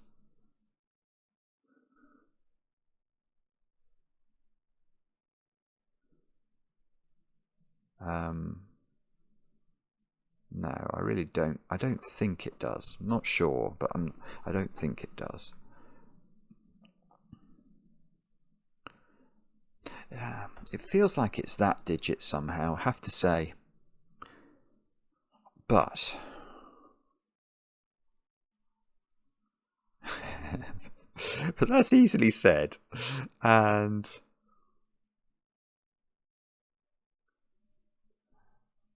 No, I really don't. I don't think it does. I'm not sure, but I don't think it does. Yeah, it feels like it's that digit somehow, I have to say. But but that's easily said. And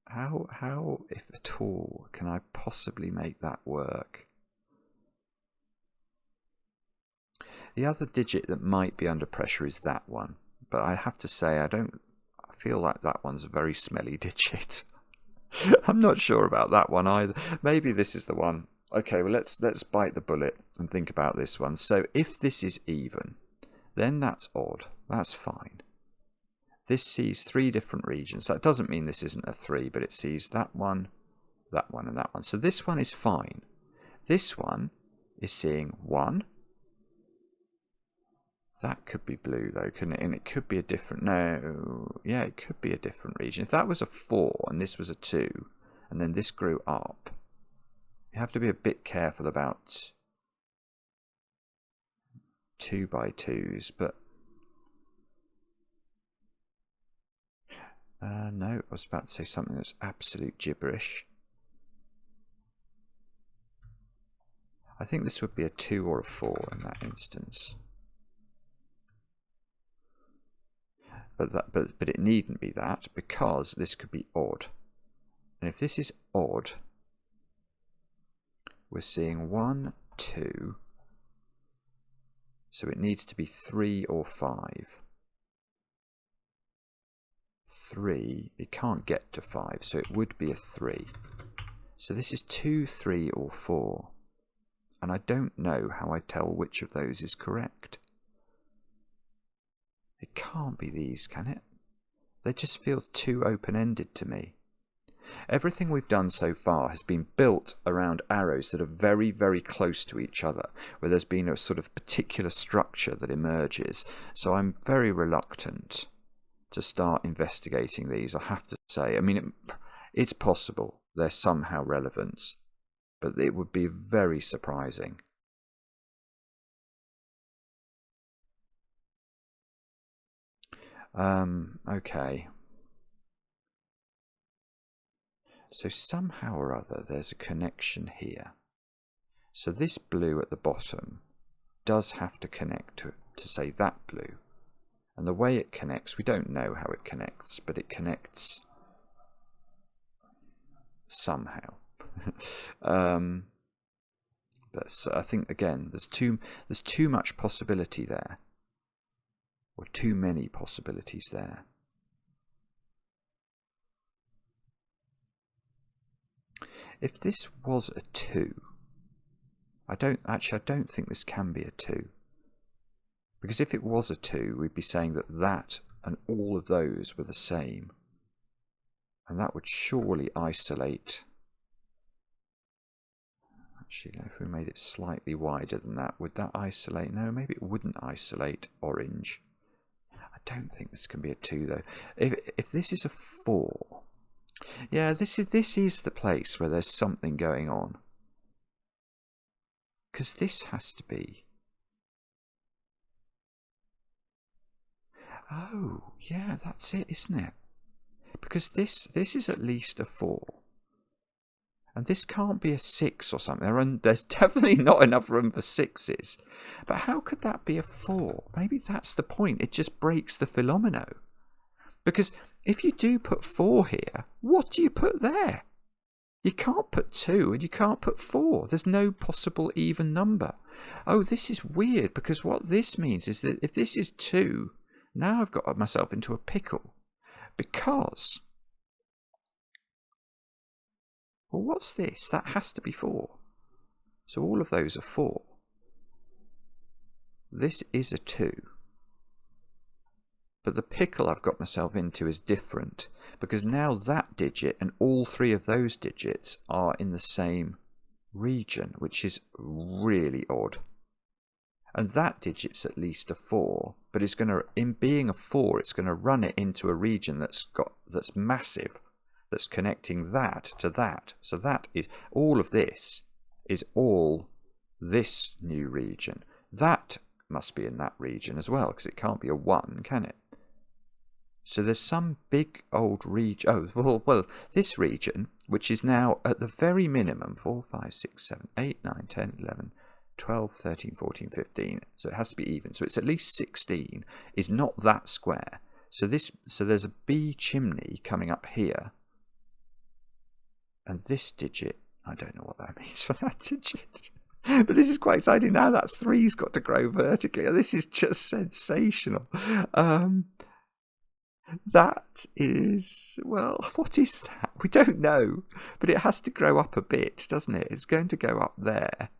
how, if at all, can I possibly make that work? The other digit that might be under pressure is that one, but I have to say I feel like that one's a very smelly digit. I'm not sure about that one either. Maybe this is the one. Okay, well let's bite the bullet and think about this one. So if this is even, then that's odd. That's fine. This sees 3 different regions. That doesn't mean this isn't a 3, but it sees that one, and that one. So this one is fine. This one is seeing 1. That could be blue though, couldn't it? And it could be a different, no, yeah, it could be a different region. If that was a 4 and this was a 2, and then this grew up, you have to be a bit careful about 2 by 2s, but no, I was about to say something that's absolute gibberish. I think this would be a 2 or a 4 in that instance. But it needn't be that, because this could be odd. And if this is odd, we're seeing 1, 2, so it needs to be 3 or 5. 3, it can't get to 5, so it would be a 3. So this is 2, 3 or 4. And I don't know how I tell which of those is correct. It can't be these, can it? They just feel too open-ended to me. Everything we've done so far has been built around arrows that are very, very close to each other, where there's been a sort of particular structure that emerges. So I'm very reluctant to start investigating these, I have to say. I mean, it's possible they're somehow relevant, but it would be very surprising. Okay. So somehow or other there's a connection here. So this blue at the bottom does have to connect to say that blue. And the way it connects, we don't know how it connects, but it connects somehow. But I think, again, there's too much possibility there, or too many possibilities there. If this was a 2, I don't think this can be a 2. Because if it was a 2, we'd be saying that that and all of those were the same. And that would surely isolate. Actually, if we made it slightly wider than that, would that isolate? No, maybe it wouldn't isolate orange. I don't think this can be a 2 though. If this is a 4, yeah, this is the place where there's something going on. Because this has to be. Oh, yeah, that's it, isn't it? Because this is at least a 4. And this can't be a 6 or something. There's definitely not enough room for 6s. But how could that be a 4? Maybe that's the point. It just breaks the Philomeno. Because if you do put 4 here, what do you put there? You can't put 2 and you can't put 4. There's no possible even number. Oh, this is weird, because what this means is that if this is 2, now I've got myself into a pickle. Because, well, what's this? That has to be 4. So all of those are 4. This is a 2. But the pickle I've got myself into is different, because now that digit and all 3 of those digits are in the same region, which is really odd. And that digit's at least a 4, but it's going to, in being a 4, it's going to run it into a region that's massive, that's connecting that to that. So that is, all of this is all this new region. That must be in that region as well, because it can't be a 1, can it? So there's some big old region. Oh, well, this region, which is now at the very minimum 4, 5, 6, 7, 8, 9, 10, 11, 12, 13, 14, 15. So it has to be even. So it's at least 16. Is not that square. So there's a B chimney coming up here. And this digit, I don't know what that means for that digit. But this is quite exciting. Now that 3's got to grow vertically. This is just sensational. That is, well, what is that? We don't know. But it has to grow up a bit, doesn't it? It's going to go up there.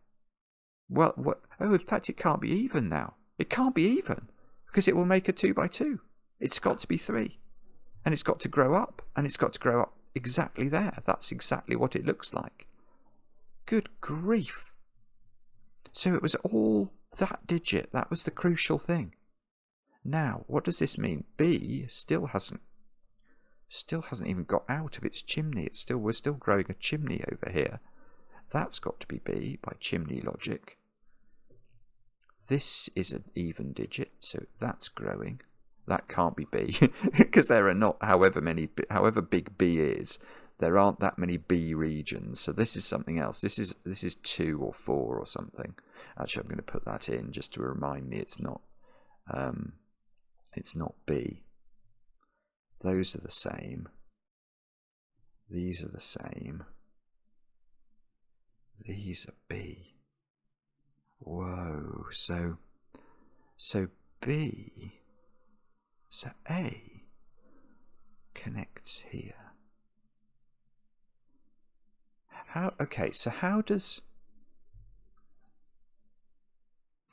Well, what? Oh, in fact, it can't be even now. It can't be even, because it will make a 2 by 2. It's got to be 3. And it's got to grow up. And it's got to grow up exactly there. That's exactly what it looks like. Good grief. So it was all that digit. That was the crucial thing. Now, what does this mean? B still hasn't even got out of its chimney. We're still growing a chimney over here. That's got to be B by chimney logic. This is an even digit, so that's growing. That can't be B, because there are not, however big B is, there aren't that many B regions. So this is something else. This is 2 or 4 or something. Actually, I'm going to put that in just to remind me it's not B. Those are the same. These are the same. These are B. Whoa, so B, so A connects here. Okay, so how does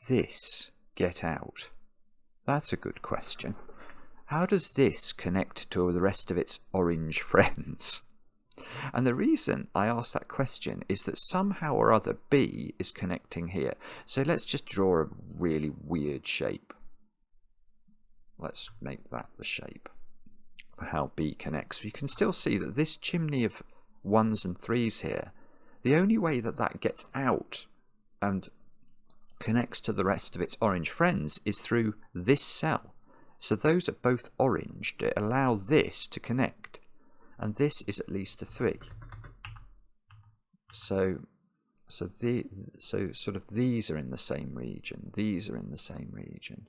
this get out? That's a good question. How does this connect to the rest of its orange friends? And the reason I ask that question is that somehow or other B is connecting here. So let's just draw a really weird shape. Let's make that the shape. how B connects. You can still see that this chimney of 1s and 3s here, the only way that that gets out and connects to the rest of its orange friends is through this cell. So those are both orange to allow this to connect, and this is at least a 3. So sort of these are in the same region. These are in the same region.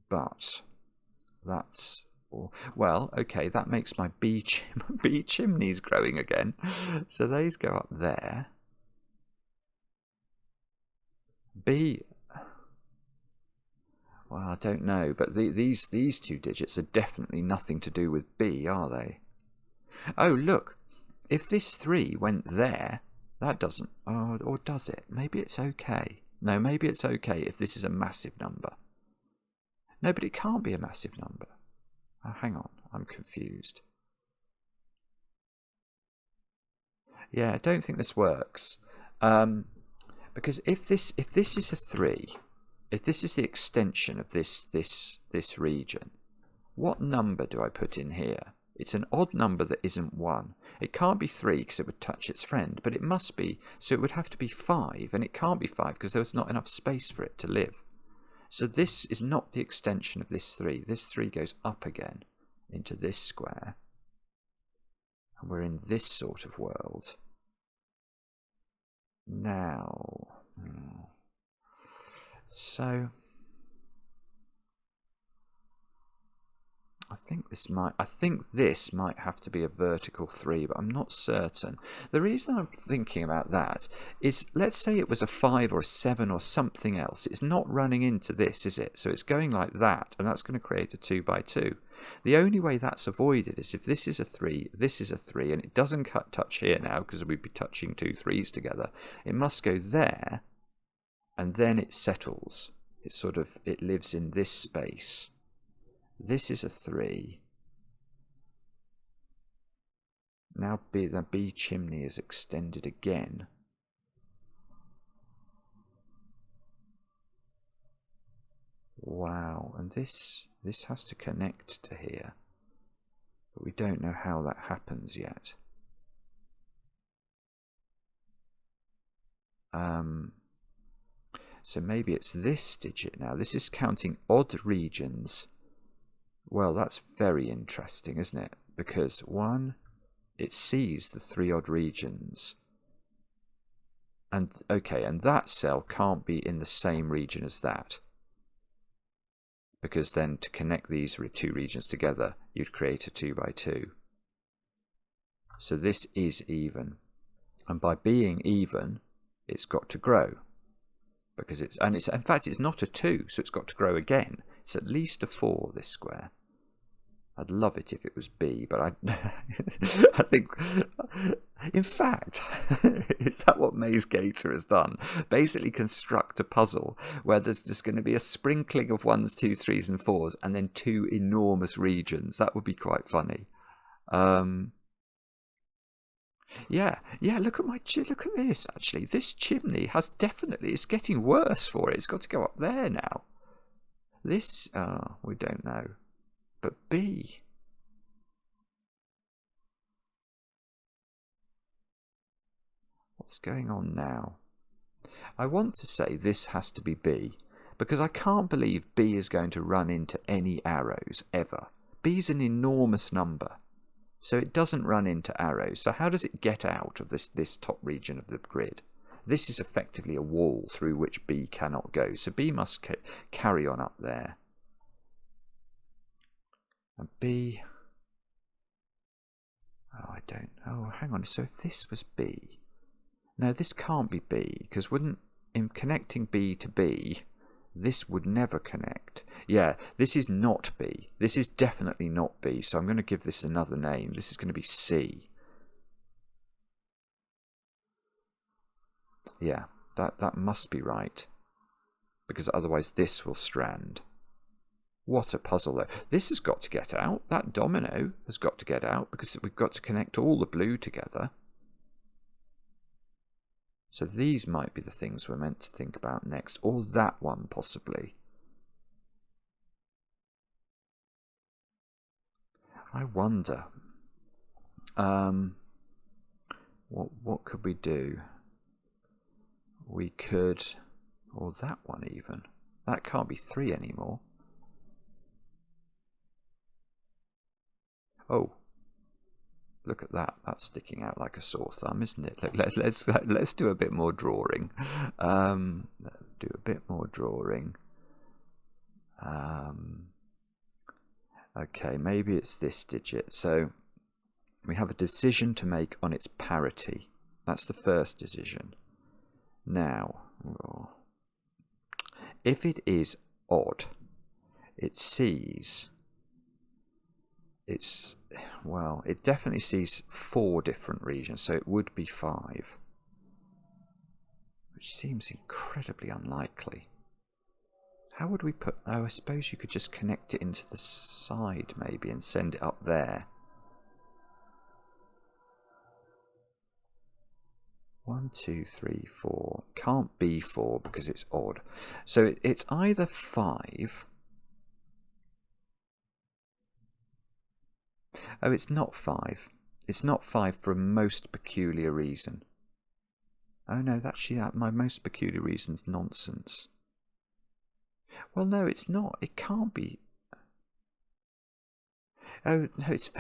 But that's, well, okay, that makes my B chimneys growing again. So these go up there. B, well, I don't know, but these 2 digits are definitely nothing to do with B, are they? Oh, look, if this 3 went there, that doesn't, or does it? Maybe it's okay. No, maybe it's okay if this is a massive number. No, but it can't be a massive number. Oh, hang on, I'm confused. Yeah, I don't think this works. Because if this is a 3, if this is the extension of this region, what number do I put in here? It's an odd number that isn't 1. It can't be 3 because it would touch its friend, but it must be, so it would have to be 5, and it can't be 5 because there was not enough space for it to live. So this is not the extension of this 3. This 3 goes up again into this square, and we're in this sort of world. Now, so I think this might have to be a vertical 3, but I'm not certain. The reason I'm thinking about that is, let's say it was a 5 or a 7 or something else. It's not running into this, is it? So it's going like that, and that's going to create a 2 by 2. The only way that's avoided is if this is a 3, this is a 3, and it doesn't touch here now because we'd be touching 2 3s together. It must go there, and then it settles. It lives in this space. This is a 3. Now the B chimney is extended again. Wow, and this has to connect to here. But we don't know how that happens yet. So maybe it's this digit now. This is counting odd regions. Well, that's very interesting, isn't it? Because 1, it sees the 3 odd regions. And okay, and that cell can't be in the same region as that. Because then to connect these 2 regions together, you'd create a 2 by 2. So this is even. And by being even, it's got to grow. Because in fact, it's not a 2, so it's got to grow again. It's at least a 4, this square. I'd love it if it was B, but I think, in fact, is that what MaizeGator has done? Basically construct a puzzle where there's just going to be a sprinkling of 1s, 2s, 3s and 4s, and then 2 enormous regions. That would be quite funny. Yeah, look at this, actually. This chimney has definitely, it's getting worse for it. It's got to go up there now. This, we don't know. But B. What's going on now? I want to say this has to be B, because I can't believe B is going to run into any arrows, ever. B's an enormous number, so it doesn't run into arrows. So how does it get out of this top region of the grid? This is effectively a wall through which B cannot go, so B must carry on up there. And B, hang on, so if this was B, no, this can't be B, because in connecting B to B, this would never connect. Yeah, this is not B. This is definitely not B, so I'm going to give this another name. This is going to be C. Yeah, that must be right, because otherwise this will strand. What a puzzle, though. This has got to get out. That domino has got to get out because we've got to connect all the blue together. So these might be the things we're meant to think about next, or that one possibly. I wonder, what could we do? We could, or that one even. That can't be 3 anymore. Oh, look at that. That's sticking out like a sore thumb, isn't it? Look, let's do a bit more drawing. Do a bit more drawing. Okay, maybe it's this digit. So we have a decision to make on its parity. That's the first decision. Now, if it is odd, it sees, well, it definitely sees 4 different regions, so it would be 5, which seems incredibly unlikely. How would we put, oh, I suppose you could just connect it into the side maybe and send it up there. 1, 2, 3, 4. Can't be 4 because it's odd. So it's either 5. Oh, it's not 5. It's not 5 for a most peculiar reason. Oh no, actually my most peculiar reason's nonsense. Well, no, it's not. It can't be. Oh, no, it's...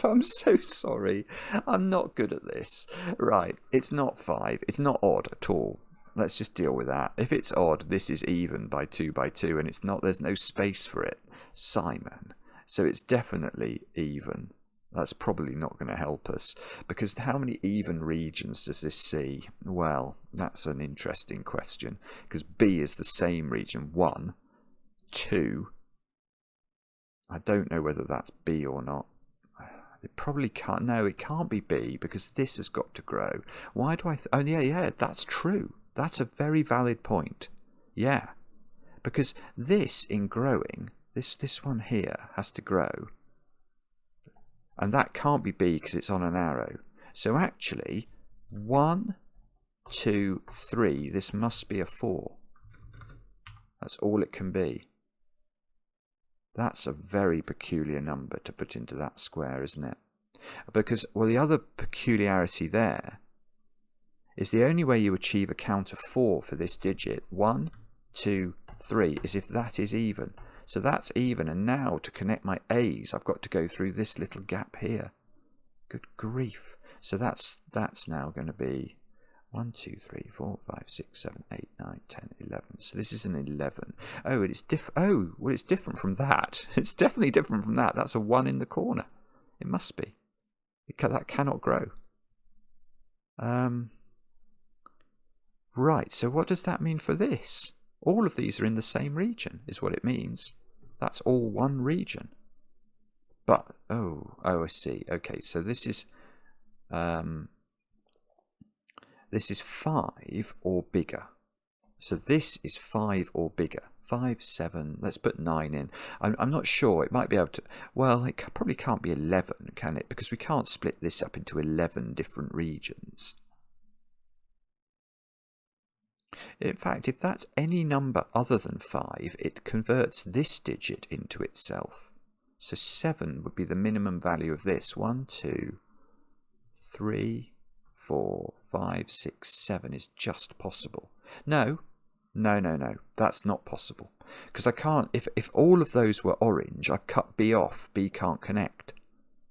I'm so sorry. I'm not good at this. Right, it's not 5. It's not odd at all. Let's just deal with that. If it's odd, this is even by 2 by 2, and it's not. There's no space for it. Simon. So it's definitely even. That's probably not going to help us, because how many even regions does this see? Well, that's an interesting question, because B is the same region. 1, 2. I don't know whether that's B or not. It probably can't. No, it can't be B, because this has got to grow. Why do I... oh, yeah, that's true. That's a very valid point. Yeah, because this in growing, this one here has to grow. And that can't be B because it's on an arrow. So actually, 1, 2, 3, this must be a 4. That's all it can be. That's a very peculiar number to put into that square, isn't it? Because, well, the other peculiarity there is the only way you achieve a count of 4 for this digit, 1, 2, 3, is if that is even. So that's even, and now to connect my A's, I've got to go through this little gap here. Good grief. So that's now going to be 1, 2, 3, 4, 5, 6, 7, 8, 9, 10, 11. So this is an 11. Oh, it's oh, well, it's different from that. It's definitely different from that. That's a 1 in the corner. It must be. That cannot grow. Right, so what does that mean for this? All of these are in the same region, is what it means. That's all one region. But, oh, I see. Okay, so this is 5 or bigger. So this is 5 or bigger. 5, 7, let's put 9 in. I'm not sure. It might be able to... well, it probably can't be 11, can it? Because we can't split this up into 11 different regions. In fact, if that's any number other than 5, it converts this digit into itself. So 7 would be the minimum value of this. 1, 2, 3, 4, 5, 6, 7 is just possible. No, that's not possible. Because I can't, if all of those were orange, I've cut B off. B can't connect.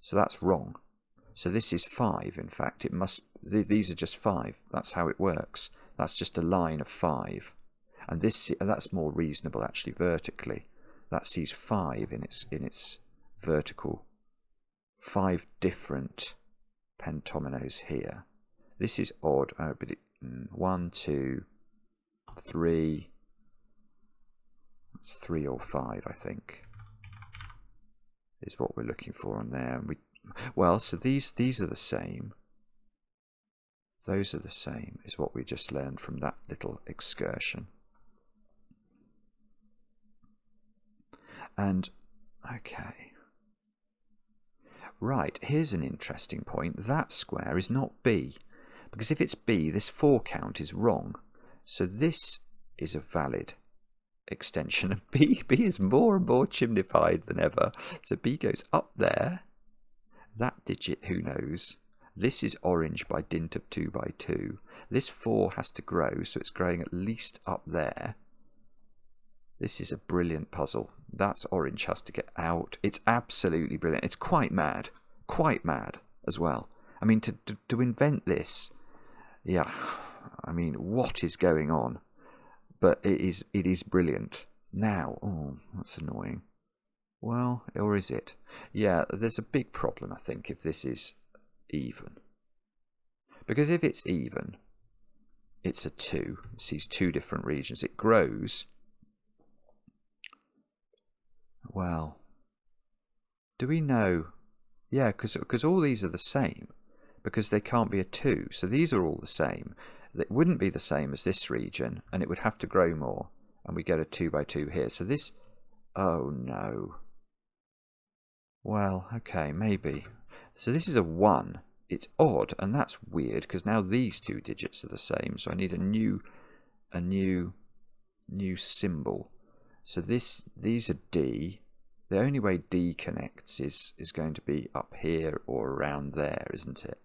So that's wrong. So this is 5, in fact. It must. These are just 5. That's how it works. That's just a line of 5. And that's more reasonable, actually, vertically. That sees 5 in its vertical. 5 different pentominoes here. This is odd. Oh, but 1, 2, 3. That's 3 or 5, I think, is what we're looking for on there. Well, so these are the same. Those are the same, is what we just learned from that little excursion. And, okay. Right, here's an interesting point. That square is not B. Because if it's B, this 4 count is wrong. So this is a valid extension of B. B is more and more chimnified than ever. So B goes up there. That digit, who knows? This is orange by dint of 2 by 2. This 4 has to grow, so it's growing at least up there. This is a brilliant puzzle. That's orange has to get out. It's absolutely brilliant. It's quite mad as well. I mean, to invent this, yeah, I mean, what is going on? But it is brilliant. Now, oh, that's annoying. Well, or is it? Yeah, there's a big problem, I think, if this is even. Because if it's even, it's a 2. It sees 2 different regions. It grows. Well, do we know? Yeah, because all these are the same. Because they can't be a 2. So these are all the same. It wouldn't be the same as this region, and it would have to grow more. And we get a 2 by 2 here. So this... Oh, no. Well, okay, maybe. So this is a 1. It's odd, and that's weird, because now these 2 digits are the same. So I need a new symbol. So these are D. The only way D connects is going to be up here or around there, isn't it?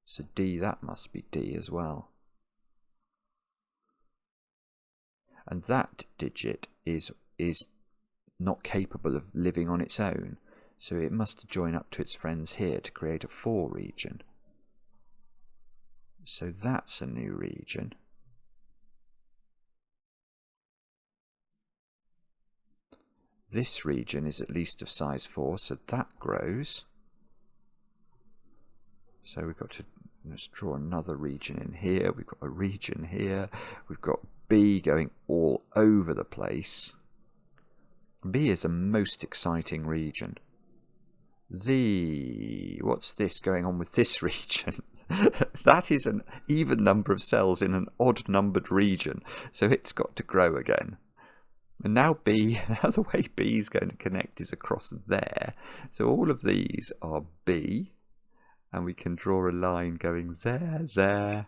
So D, that must be D as well. And that digit is not capable of living on its own. So it must join up to its friends here to create a 4 region. So that's a new region. This region is at least of size 4, so that grows. So we've got to let's draw another region in here. We've got a region here. We've got B going all over the place. B is a most exciting region. What's this going on with this region? That is an even number of cells in an odd numbered region. So it's got to grow again. And now B, now the way B is going to connect is across there. So all of these are B. And we can draw a line going there, there.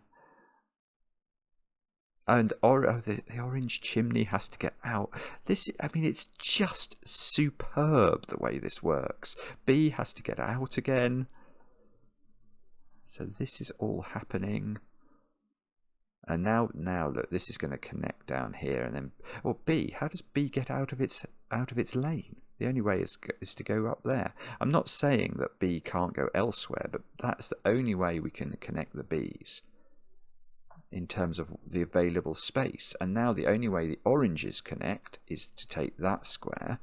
And the orange chimney has to get out. This, I mean, it's just superb the way this works. B has to get out again. So this is all happening. And now look, this is going to connect down here, and then, well, B. How does B get out of its lane? The only way is to go up there. I'm not saying that B can't go elsewhere, but that's the only way we can connect the B's in terms of the available space. And now the only way the oranges connect is to take that square.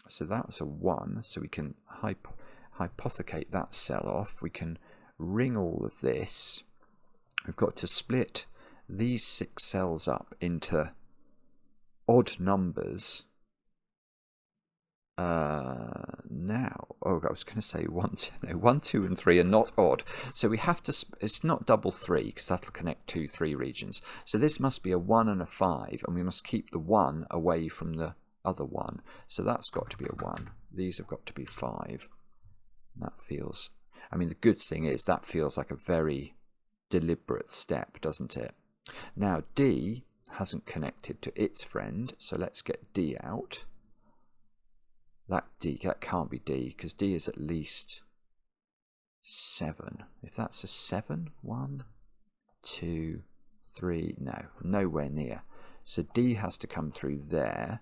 So that's a 1. So we can hypothecate that cell off. We can ring all of this. We've got to split these 6 cells up into odd numbers. Now, I was going to say 1, 2, and 3 are not odd. So we have to, it's not double 3, because that'll connect 2, 3 regions. So this must be a 1 and a 5, and we must keep the 1 away from the other 1. So that's got to be a 1. These have got to be 5. That feels, I mean, the good thing is that feels like a very deliberate step, doesn't it? Now D hasn't connected to its friend, so let's get D out. That can't be D, because D is at least 7. If that's a 7, 1, 2, 3, no, nowhere near. So D has to come through there.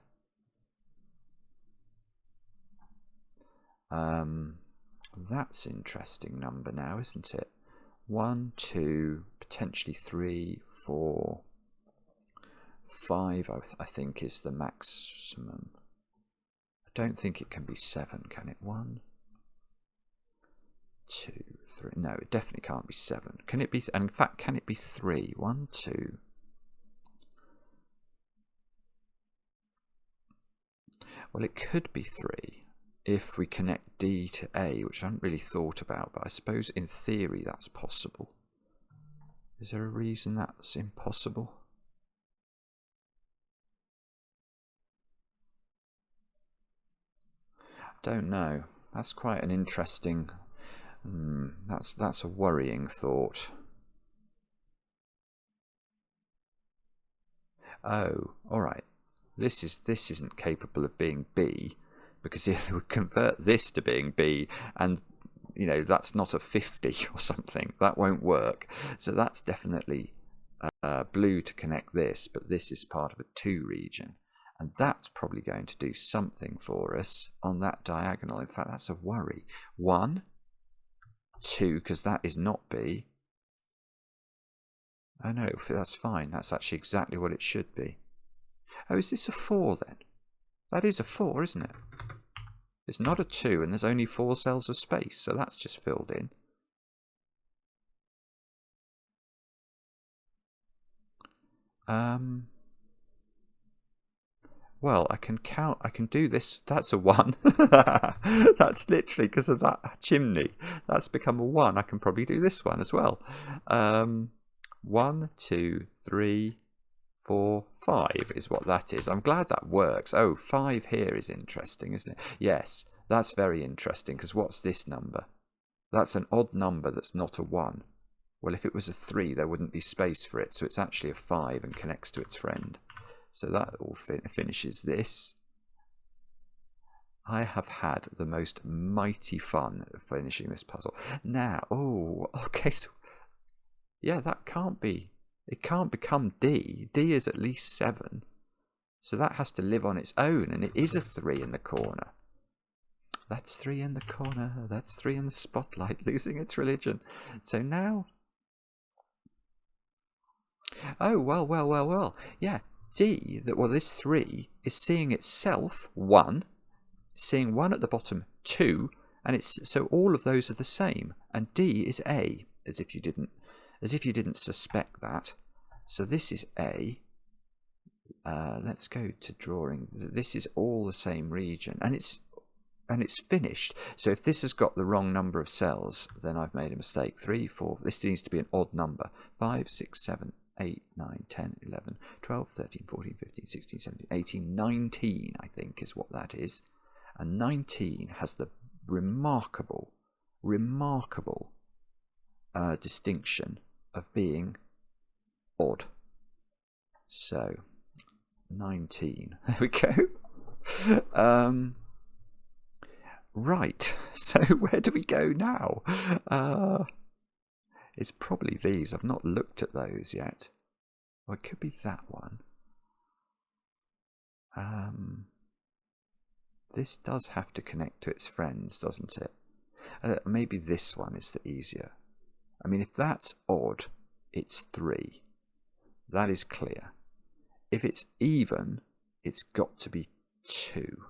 That's an interesting number now, isn't it? 1, 2, potentially 3, 4, 5, I think is the maximum. I don't think it can be 7, can it? 1, 2, 3. No, it definitely can't be 7. Can it be? And in fact, can it be 3? 1, 2. Well, it could be 3 if we connect D to A, which I haven't really thought about, but I suppose in theory that's possible. Is there a reason that's impossible? Don't know. That's quite an interesting That's a worrying thought. Oh, all right. This isn't capable of being B, because it would convert this to being B, and you know that's not a 50 or something. That won't work. So that's definitely blue to connect this, but this is part of a 2 region, and that's probably going to do something for us on that diagonal. In fact, that's a worry. 1, 2, because that is not B. Oh no, that's fine. That's actually exactly what it should be. Oh, is this a 4 then? That is a 4, isn't it? It's not a 2, and there's only 4 cells of space, so that's just filled in. Well, I can count. I can do this. That's a 1. That's literally because of that chimney. That's become a 1. I can probably do this one as well. 1, 2, 3, 4, 5 is what that is. I'm glad that works. Oh, 5 here is interesting, isn't it? Yes, that's very interesting, because what's this number? That's an odd number that's not a 1. Well, if it was a 3, there wouldn't be space for it, so it's actually a 5 and connects to its friend. So that all finishes this. I have had the most mighty fun finishing this puzzle. Now, oh, okay, so yeah, that can't be. It can't become D. D is at least 7. So that has to live on its own, and it is a 3 in the corner. That's 3 in the corner. That's 3 in the spotlight, losing its religion. So now... Oh, well. Yeah, D, well, this 3 is seeing itself 1, seeing 1 at the bottom 2, and it's so all of those are the same. And D is A, as if you didn't suspect that. So this is A. Let's go to drawing. This is all the same region, and it's finished. So if this has got the wrong number of cells, then I've made a mistake. 3, 4. This needs to be an odd number. 5, 6, 7, 8, 9, 10, 11, 12, 13, 14, 15, 16, 17, 18, 19, I think is what that is. And 19 has the remarkable distinction of being odd. So 19. There we go. Right. So where do we go now? It's probably these. I've not looked at those yet. Or it could be that one. This does have to connect to its friends, doesn't it? Maybe this one is the easier. I mean, if that's odd, it's 3. That is clear. If it's even, it's got to be 2.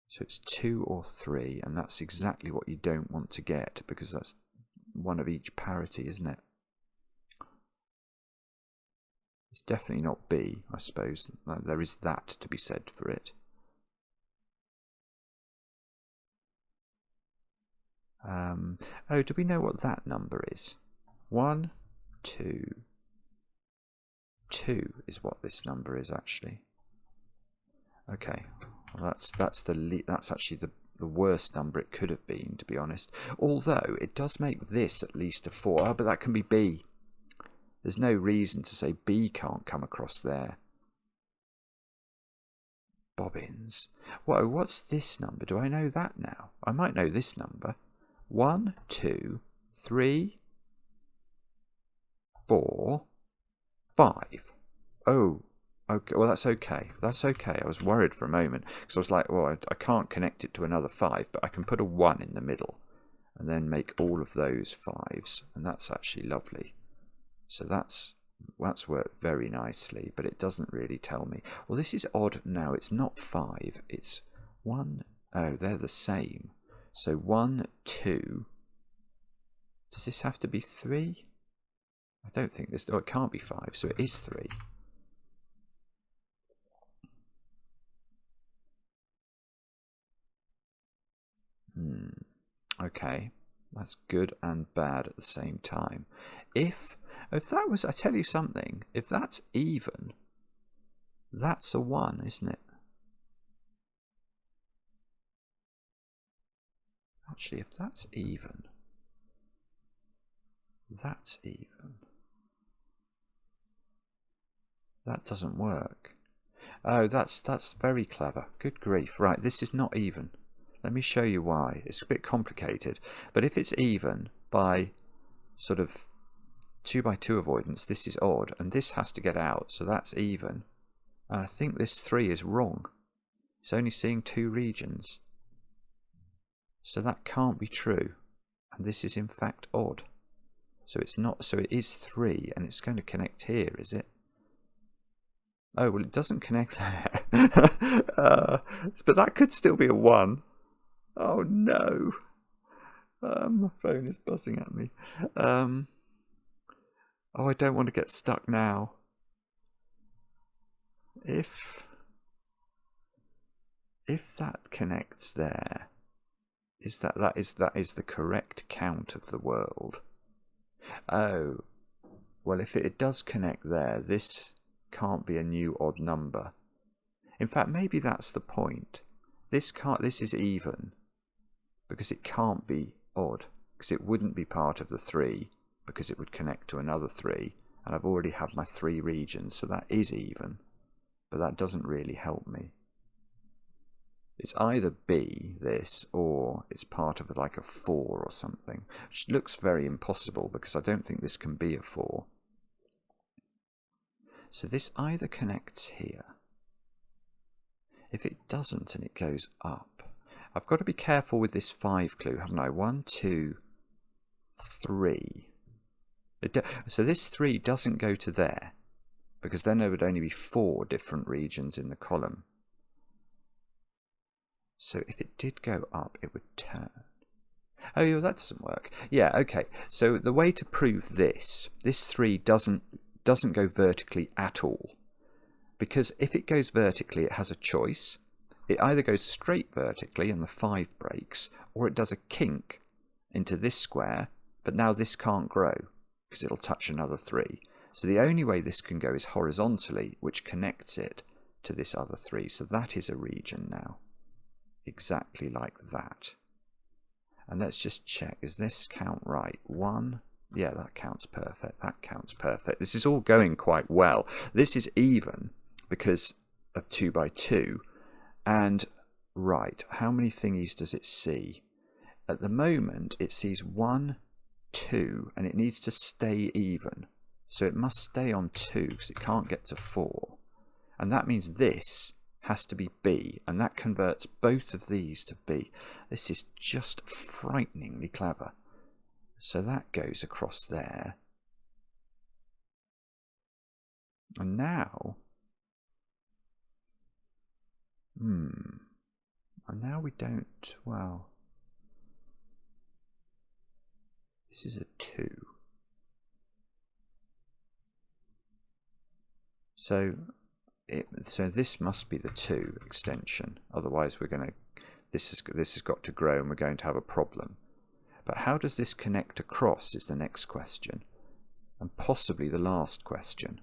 So it's 2 or 3, and that's exactly what you don't want to get, because that's one of each parity, isn't it? It's definitely not B, I suppose. There is that to be said for it. Oh, do we know what that number is? 1, 2. 2 is what this number is actually. Okay, well, that's actually the worst number it could have been, to be honest. Although it does make this at least a 4. Oh, but that can be B. There's no reason to say B can't come across there. Bobbins. Whoa, what's this number? Do I know that now? I might know this number. 1, 2, 3, 4, 5. Oh, okay. Well, that's okay. That's okay. I was worried for a moment because I was like, well, I can't connect it to another 5, but I can put a 1 in the middle and then make all of those 5s, and that's actually lovely. So that's worked very nicely, but it doesn't really tell me. Well, this is odd now. It's not 5. It's 1. Oh, they're the same. So 1, 2. Does this have to be 3? I don't think this... Oh, it can't be 5, so it is 3. Okay. That's good and bad at the same time. If that was... I tell you something. If that's even, that's a 1, isn't it? actually, if that's even, that's even. That doesn't work. Oh, that's very clever. Good grief. Right, this is not even. Let me show you why. It's a bit complicated. But if it's even by sort of 2 by 2 avoidance, this is odd. And this has to get out, so that's even. And I think this 3 is wrong. It's only seeing 2 regions. So that can't be true. And this is in fact odd. So it's not, so it is 3, and it's going to connect here, is it? Oh, well, it doesn't connect there. But that could still be a 1. Oh, no. My phone is buzzing at me. Oh, I don't want to get stuck now. If that connects there, that is the correct count of the world. Oh, well, if it does connect there, this can't be a new odd number. In fact, maybe that's the point. This is even because it can't be odd, because it wouldn't be part of the 3, because it would connect to another 3, and I've already had my 3 regions, so that is even, but that doesn't really help me. It's either B, this, or it's part of like a 4 or something, which looks very impossible because I don't think this can be a 4. So this either connects here. If it doesn't and it goes up, I've got to be careful with this 5 clue, haven't I? 1, 2, 3. So this 3 doesn't go to there, because then there would only be 4 different regions in the column. So if it did go up, it would turn. Oh, yeah, that doesn't work. Yeah, okay. So the way to prove this 3 doesn't go vertically at all. Because if it goes vertically, it has a choice. It either goes straight vertically and the 5 breaks, or it does a kink into this square, but now this can't grow because it'll touch another 3. So the only way this can go is horizontally, which connects it to this other 3. So that is a region now. Exactly like that. And let's just check, is this count right? 1, yeah, that counts perfect, that counts perfect. This is all going quite well. This is even because of 2 by 2. And right, how many thingies does it see? At the moment it sees 1, 2, and it needs to stay even. So it must stay on 2 because it can't get to 4. And that means this has to be B, and that converts both of these to B. This is just frighteningly clever. So that goes across there. And now, and now we don't, well, this is a 2. So this must be the 2 extension, otherwise we're going to, this has got to grow and we're going to have a problem. But how does this connect across is the next question, and possibly the last question.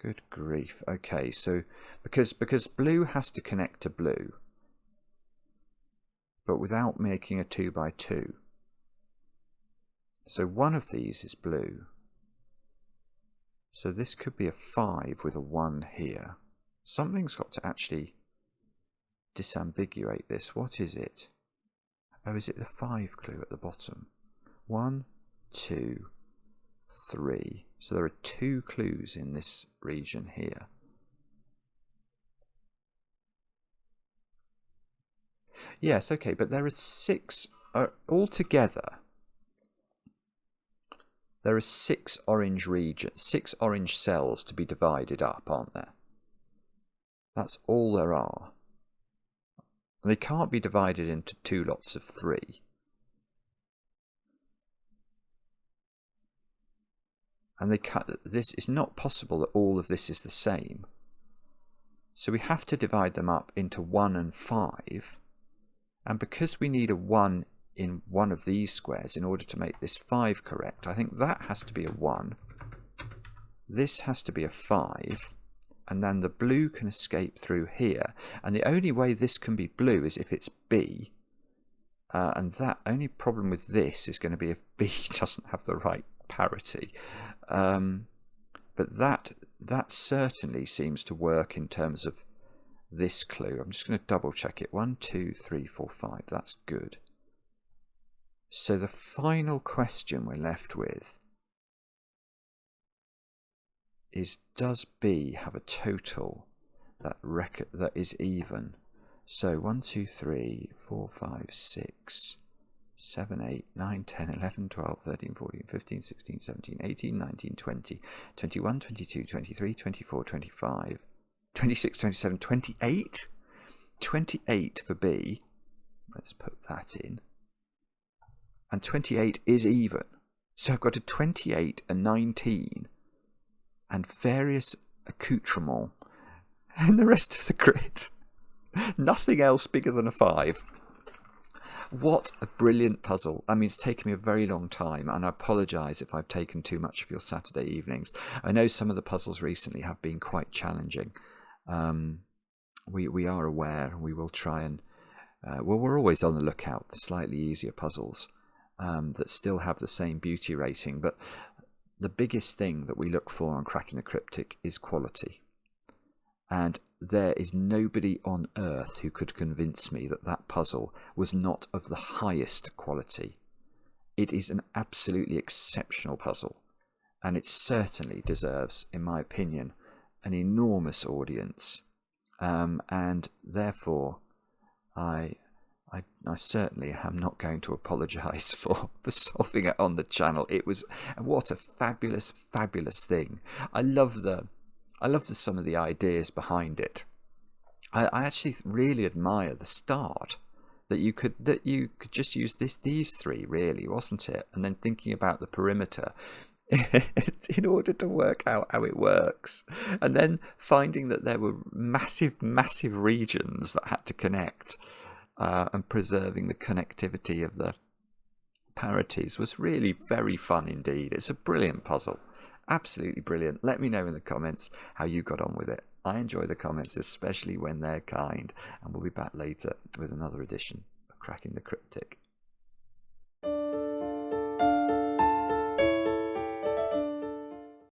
Good grief. Okay, so because blue has to connect to blue, but without making a 2 by 2. So one of these is blue. So this could be a 5 with a 1 here. Something's got to actually disambiguate this. What is it? Oh, is it the 5 clue at the bottom? 1, 2, 3. So there are 2 clues in this region here. Yes, okay, but there are 6 altogether. There are 6 orange regions, 6 orange cells to be divided up, aren't there? That's all there are. And they can't be divided into 2 lots of 3. And this is not possible that all of this is the same. So we have to divide them up into 1 and 5. And because we need a 1 in one of these squares in order to make this 5 correct, I think that has to be a 1. This has to be a 5. and then the blue can escape through here. And the only way this can be blue is if it's B. And that only problem with this is going to be if B doesn't have the right parity. But that certainly seems to work in terms of this clue. I'm just going to double check it. 1, 2, 3, 4, 5. That's good. So the final question we're left with is, does B have a total that is even? So 1, 2, 3, 4, 5, 6, 7, 8, 9, 10, 11, 12, 13, 14, 15, 16, 17, 18, 19, 20, 21, 22, 23, 24, 25, 26, 27, 28? 28 for B. Let's put that in. And 28 is even. So I've got a 28, a 19, and various accoutrements, and the rest of the grid. Nothing else bigger than a 5. What a brilliant puzzle. I mean, it's taken me a very long time, and I apologise if I've taken too much of your Saturday evenings. I know some of the puzzles recently have been quite challenging. We are aware, and we will try and... we're always on the lookout for slightly easier puzzles that still have the same beauty rating, but the biggest thing that we look for on Cracking the Cryptic is quality. And there is nobody on earth who could convince me that that puzzle was not of the highest quality. It is an absolutely exceptional puzzle, and it certainly deserves, in my opinion, an enormous audience. And therefore, I certainly am not going to apologise for solving it on the channel. It was, what a fabulous, fabulous thing. I love some of the ideas behind it. I actually really admire the start that you could just use these three, really, wasn't it? And then thinking about the perimeter in order to work out how it works, and then finding that there were massive regions that had to connect, and preserving the connectivity of the parities was really very fun indeed. It's a brilliant puzzle. Absolutely brilliant. Let me know in the comments how you got on with it. I enjoy the comments, especially when they're kind, and we'll be back later with another edition of Cracking the Cryptic.